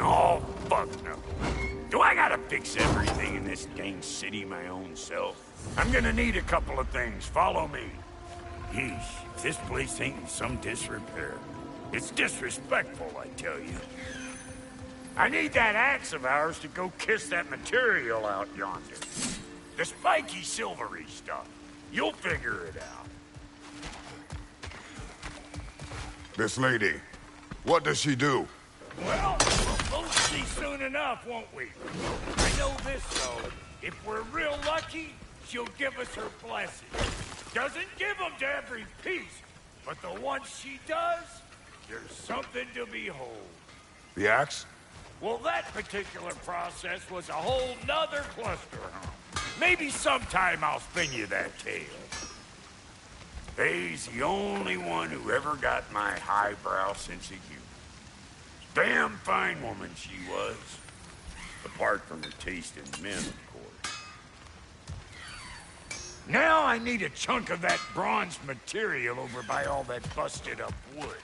Oh, fuck no. Do I gotta fix everything in this dang city my own self? I'm gonna need a couple of things. Follow me. Yeesh, if this place ain't in some disrepair. It's disrespectful, I tell you. I need that axe of ours to go kiss that material out yonder. The spiky, silvery stuff. You'll figure it out. This lady, what does she do? Well, we'll both see soon enough, won't we? I know this, though. If we're real lucky, she'll give us her blessing. Doesn't give them to every piece, but the ones she does, there's something to behold. The axe? Well, that particular process was a whole nother cluster hump. Maybe sometime I'll spin you that tale. Faye's the only one who ever got my highbrow sense of humor. Damn fine woman she was. Apart from her taste in men, of course. Now I need a chunk of that bronze material over by all that busted up wood.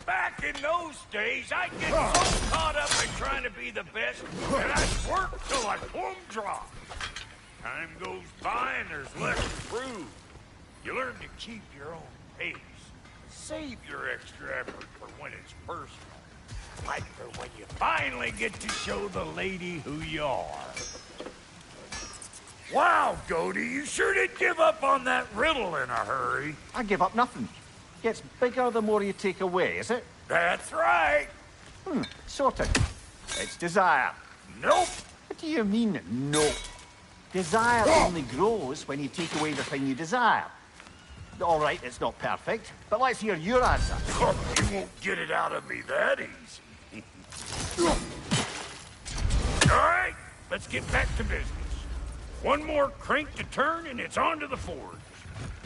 Back in those days, I'd get so caught up in trying to be the best that I'd work till I plumb drop. Time goes by and there's less to prove. You learn to keep your own pace. Save your extra effort for when it's personal. Like for when you finally get to show the lady who you are. Wow, GOW, you sure did give up on that riddle in a hurry. I give up nothing. Gets bigger the more you take away, is it? That's right. Sorted. It's desire. Nope. What do you mean, nope? Desire only grows when you take away the thing you desire. All right, it's not perfect, but let's hear your answer. You won't get it out of me that easy. All right, let's get back to business. One more crank to turn and it's on to the forge.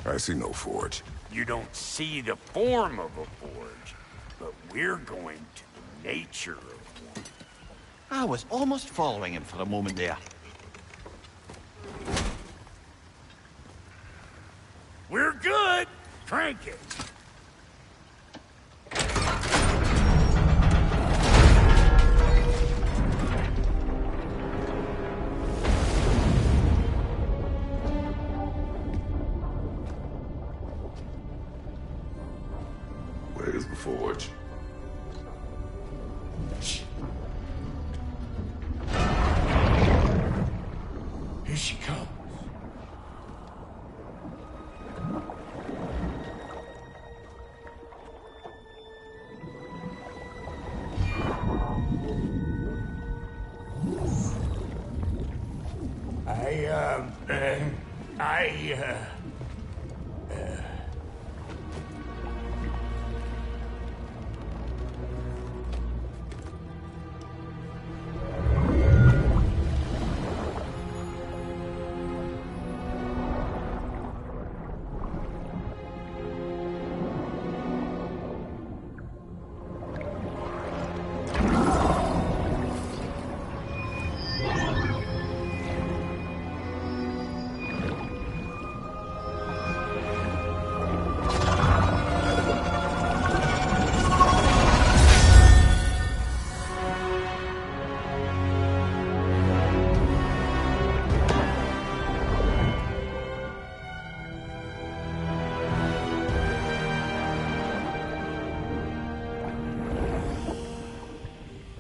I see no forge. You don't see the form of a forge, but we're going to the nature of one. I was almost following him for a moment there. We're good. Crank it. Where's the forge? Here she comes.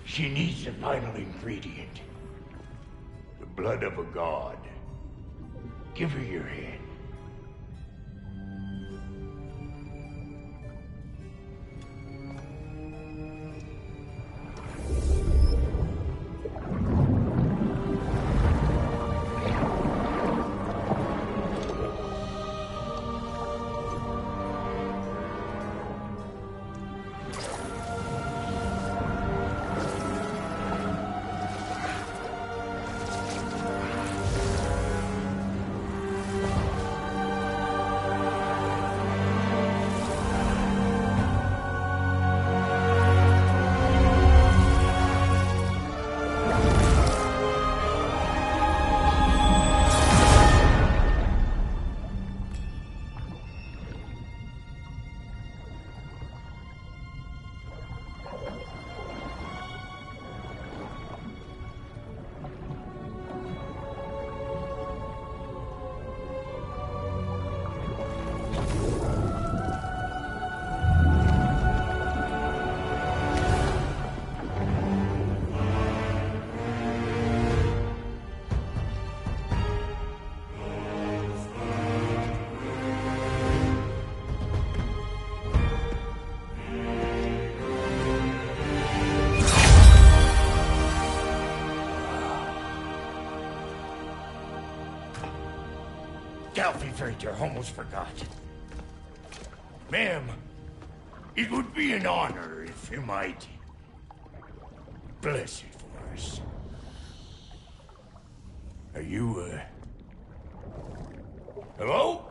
She needs the final ingredient. The blood of a god. Give her your hand. selfie filter, almost forgot. Ma'am, it would be an honor if you might bless it for us. Are you, hello?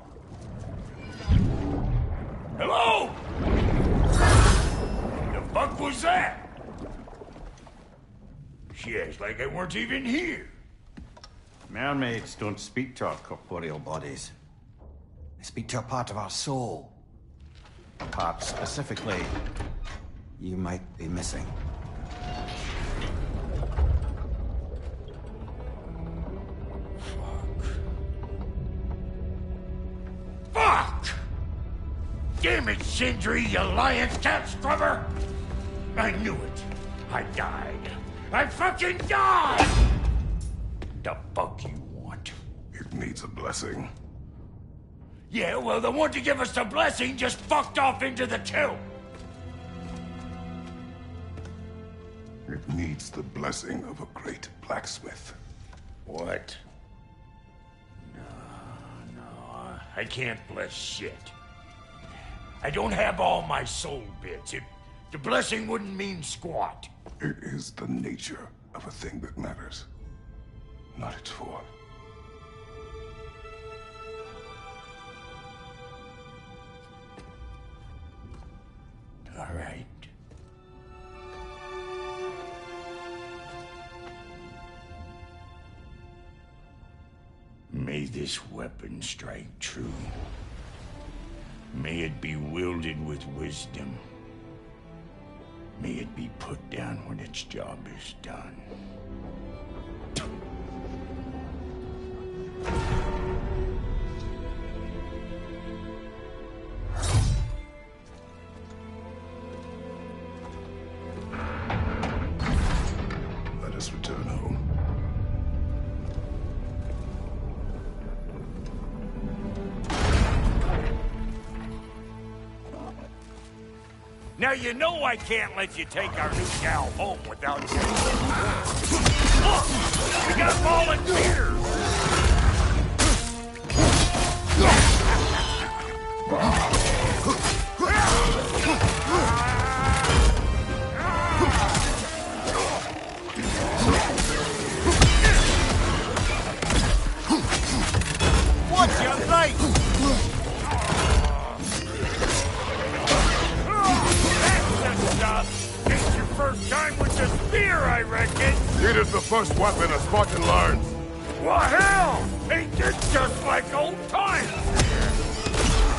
Hello? The fuck was that? She acts like I weren't even here. Mermaids don't speak to our corporeal bodies. They speak to a part of our soul. A part specifically you might be missing. Fuck! Damn it, Sindri, you lion cat scrubber! I knew it. I died. I fucking died! The fuck you want? It needs a blessing. Yeah, well, the one to give us the blessing just fucked off into the tomb. It needs the blessing of a great blacksmith. What? No, I can't bless shit. I don't have all my soul bits. The blessing wouldn't mean squat. It is the nature of a thing that matters, not its form. All right. May this weapon strike true. May it be wielded with wisdom. May it be put down when its job is done. Let us return home. Now you know I can't let you take our new gal home without getting Look! We got volunteers! Watch your right! It's your first time with the spear, I reckon. It is the first weapon a Spartan learns. Well, hell! Ain't this just like old times?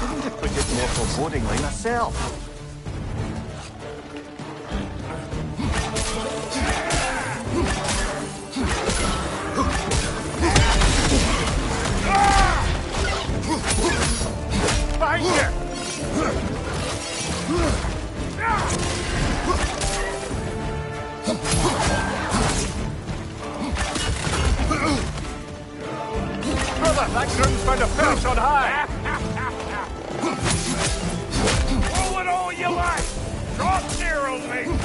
Wouldn't it put it more forebodingly myself? Behind you! Brother, that groom's found a perch on high! Throw it all you like! Drop zero, make more!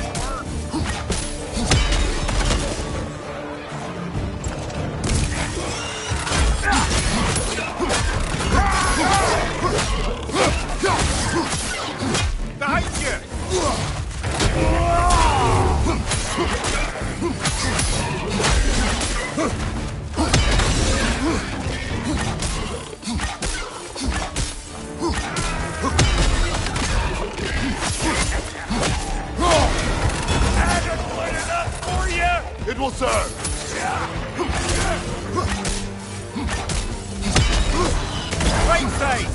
Behind you! It will serve. Right side!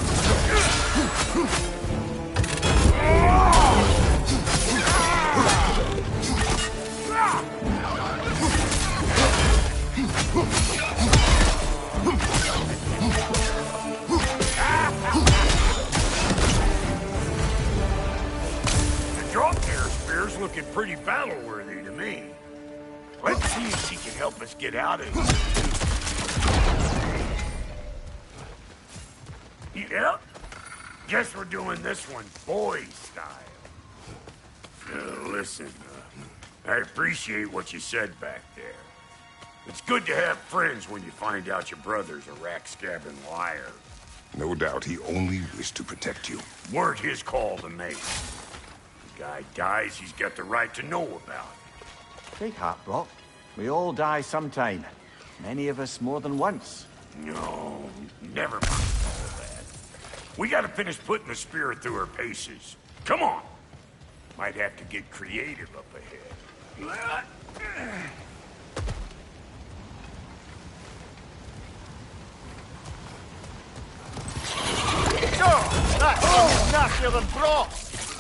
The drop-air spear's looking pretty battle-worthy to me. Let's see if she can help us get out of here. Yep. Guess we're doing this one boy style. Listen, I appreciate what you said back there. It's good to have friends when you find out your brother's a rack-scabbing liar. No doubt he only wished to protect you. Weren't his call to make. The guy dies, he's got the right to know about it. Take heart, Brock. We all die sometime. Many of us more than once. No, never mind all that. We gotta finish putting the spirit through her paces. Come on! Might have to get creative up ahead. Nastier than Brock!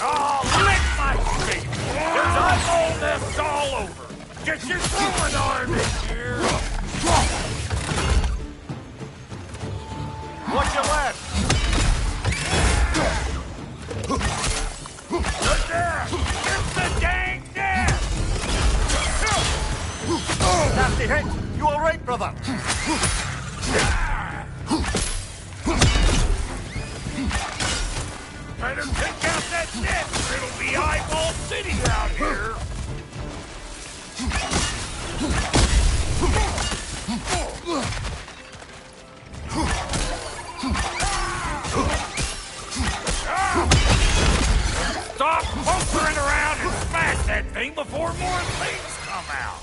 Oh, lick my feet! There's eyeball nests all over! Get your throwing arm in here! Watch your left! Good there! It's the dang nest! Nasty hit! You alright, brother? Better take out that net, or it'll be eyeball city out here! Stop pokering around and smash that thing before more things come out!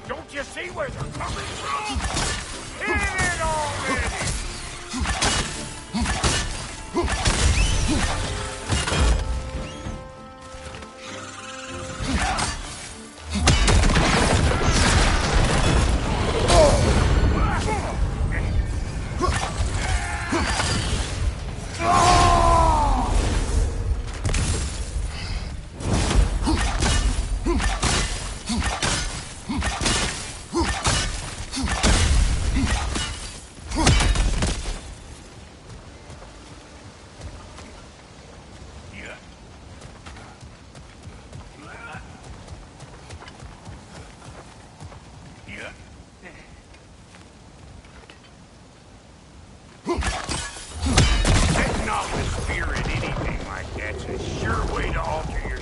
Don't you see where they're coming from? Hit it already!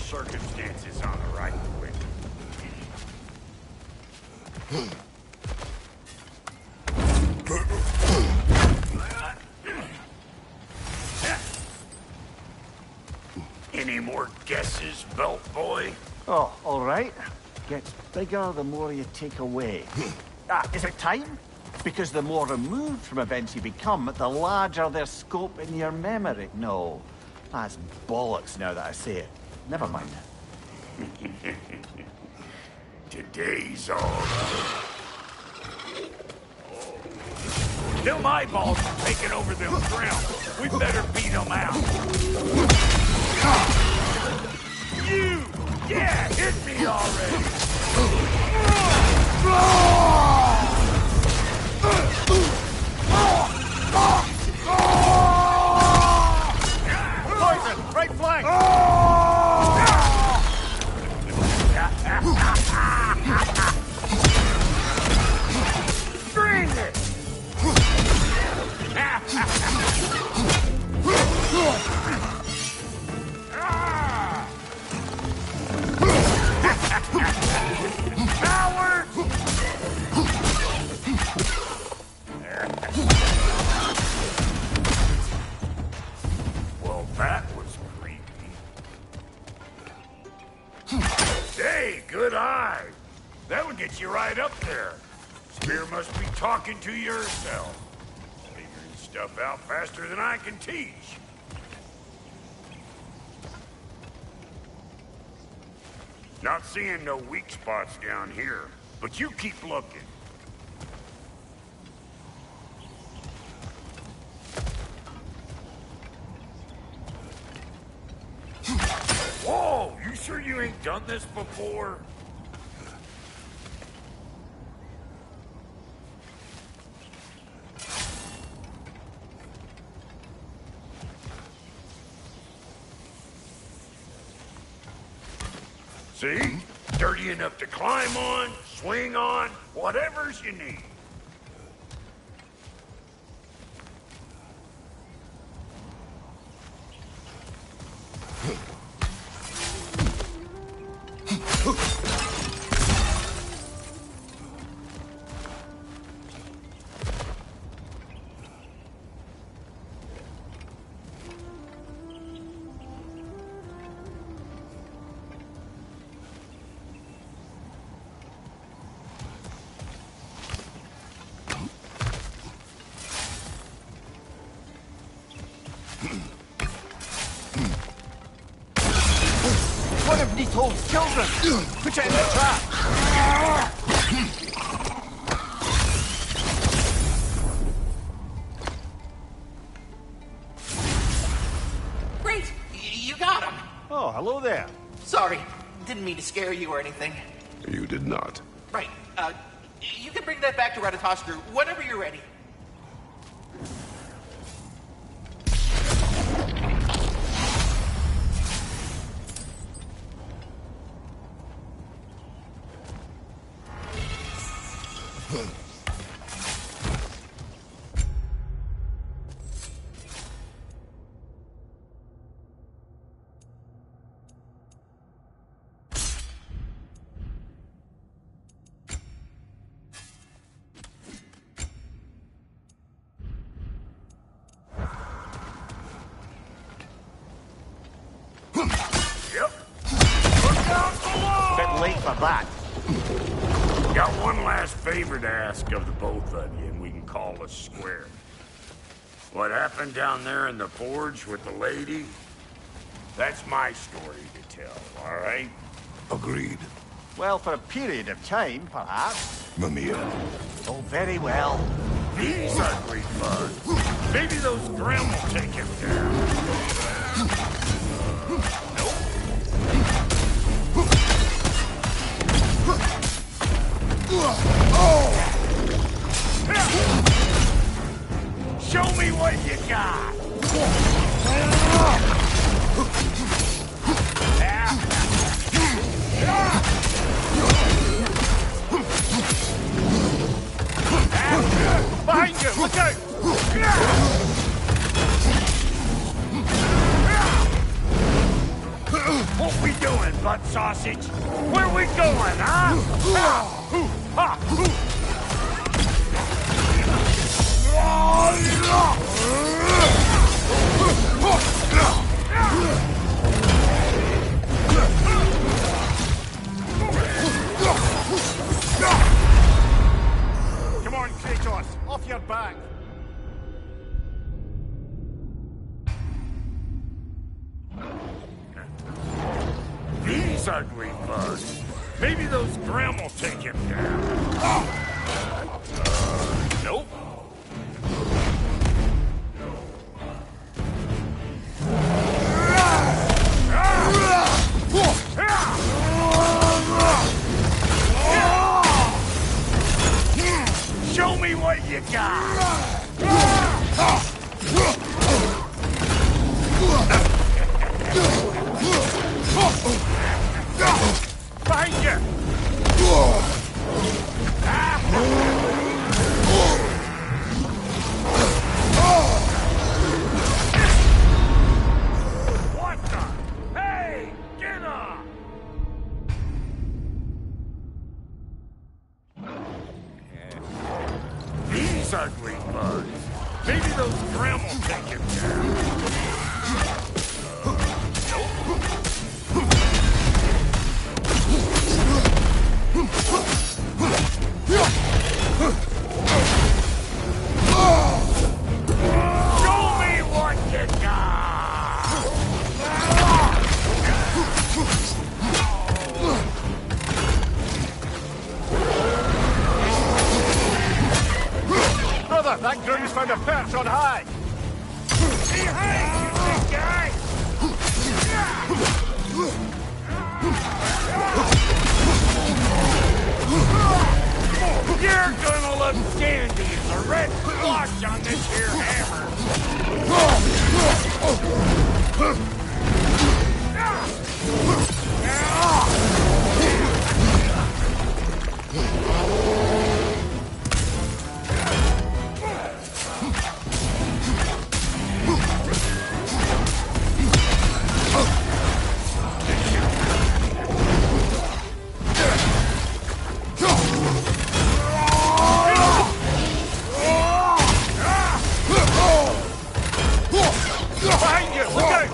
Circumstances on the right quick. Any more guesses, belt boy? Oh, all right. Gets bigger the more you take away. Is it time? Because the more removed from events you become, the larger their scope in your memory. No, that's bollocks now that I say it. Never mind. Today's all right. Them eyeballs are taking over them grounds. We better beat them out. You! Yeah, hit me already! Poison! Right flank! Bring it! Coward! Well, that was creepy. Hey, good eye. That'll get you right up there. Spear must be talking to yourself. Figuring stuff out faster than I can teach. Not seeing no weak spots down here, but you keep looking. Whoa, you sure you ain't done this before? See? Dirty enough to climb on, swing on, whatever's you need. One of Nito's children! Put it in the trap! Great! You got him! Oh, hello there. Sorry, didn't mean to scare you or anything. You did not. Right, you can bring that back to Ratatoskr whenever you're ready. Bit late for that. Got one last favor to ask of the both of you, and we can call us square. What happened down there in the forge with the lady? That's my story to tell, all right? Agreed. Well, for a period of time, perhaps. Mamiya. Oh, very well. These ugly bugs. Maybe those Grimm will take him down. Show me what you got! Behind you! Look out! What we doing, butt sausage? Where we going, huh? Come on, Kratos! Off your back! These ugly bugs. Maybe those Grimm will take him down. Nope. Show me what you got! Behind you! What the? Hey! Get up! These ugly bugs. Maybe those Grimm will take him down. Show me what you got! Brother, that groom's found a perch on high! Behind you, big guy! You're gonna look dandy as a red splotch on this here hammer! Behind you! Look out!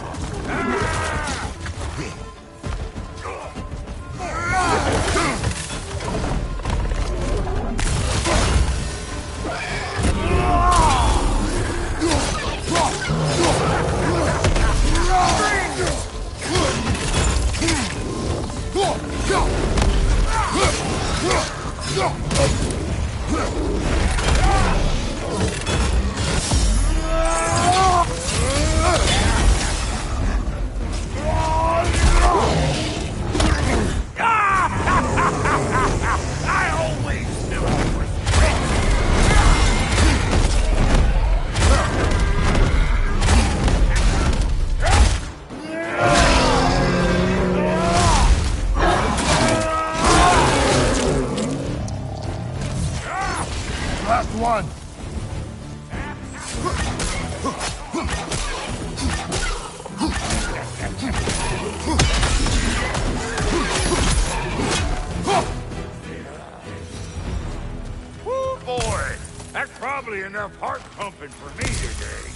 heart pumping for me today.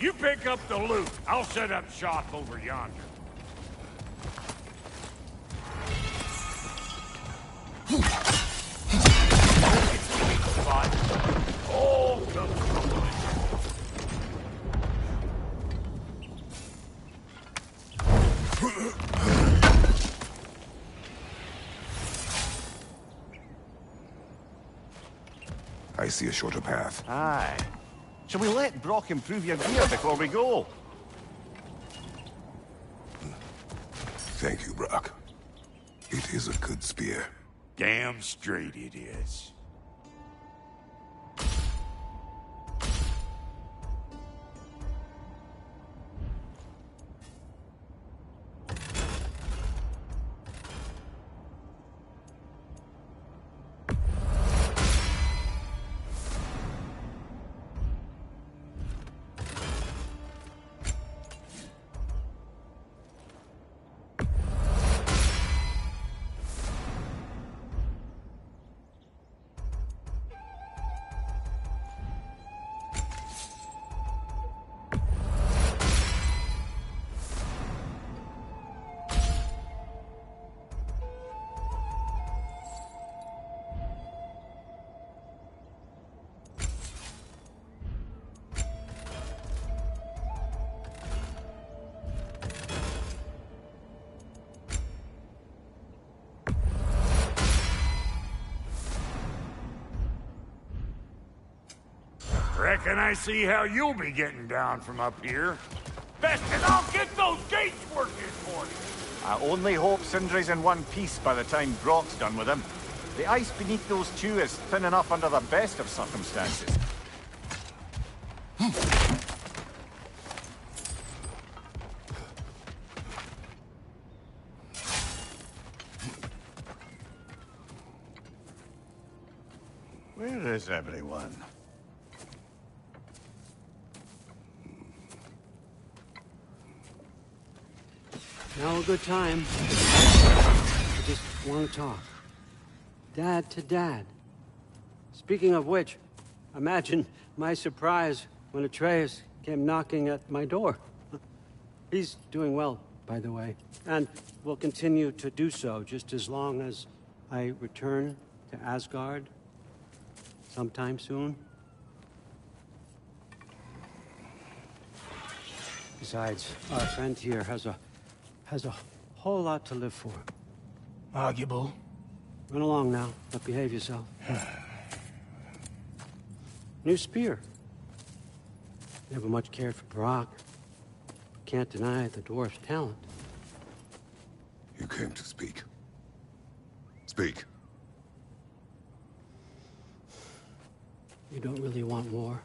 You pick up the loot. I'll set up shop over yonder. All I see a shorter path. Aye. Shall we let Brock improve your gear before we go? Thank you, Brock. It is a good spear. damn straight it is. Reckon I see how you'll be getting down from up here. Best, and I'll get those gates working for you. I only hope Sindri's in one piece by the time Brock's done with him. The ice beneath those two is thin enough under the best of circumstances. Where is everyone? Now a good time. I just want to talk. Dad to Dad. Speaking of which, imagine my surprise when Atreus came knocking at my door. He's doing well, by the way, and will continue to do so just as long as I return to Asgard sometime soon. Besides, our friend here has a whole lot to live for. Arguable. Run along now, but behave yourself. New spear. Never much cared for Brock. Can't deny the dwarf's talent. You came to speak. Speak. You don't really want war,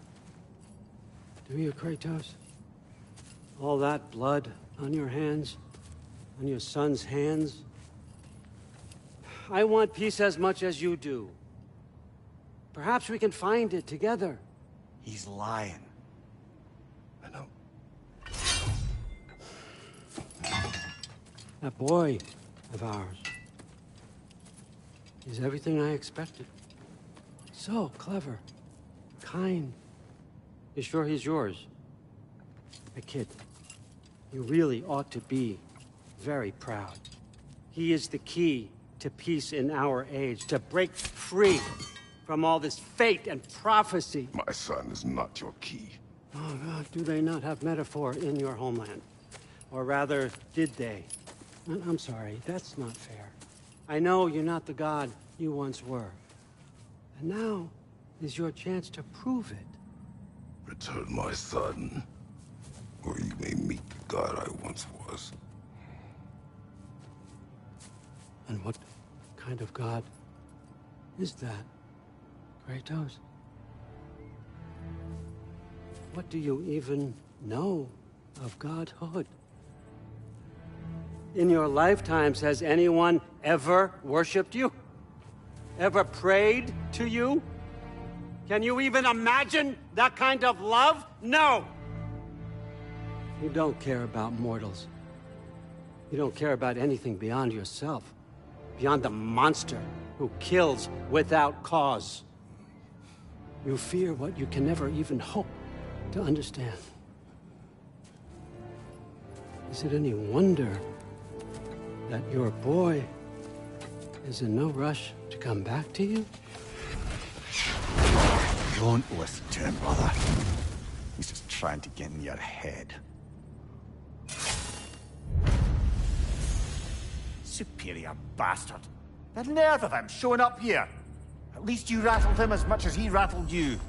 do you, Kratos? All that blood on your hands? On your son's hands? I want peace as much as you do. Perhaps we can find it together. He's lying. I know. That boy of ours. He's everything I expected. So clever. Kind. You sure he's yours? A kid. You really ought to be very proud. He is the key to peace in our age, to break free from all this fate and prophecy. My son is not your key. Oh, God, do they not have metaphor in your homeland? Or rather, did they? I'm sorry, that's not fair. I know you're not the god you once were. And now is your chance to prove it. Return my son, or you may meet the god I once was. And what kind of god is that, Kratos? What do you even know of godhood? In your lifetimes, has anyone ever worshipped you? Ever prayed to you? Can you even imagine that kind of love? No! You don't care about mortals. You don't care about anything beyond yourself. Beyond the monster who kills without cause. You fear what you can never even hope to understand. Is it any wonder that your boy is in no rush to come back to you? Don't listen to him, brother. He's just trying to get in your head. Superior bastard. The nerve of him showing up here. At least you rattled him as much as he rattled you.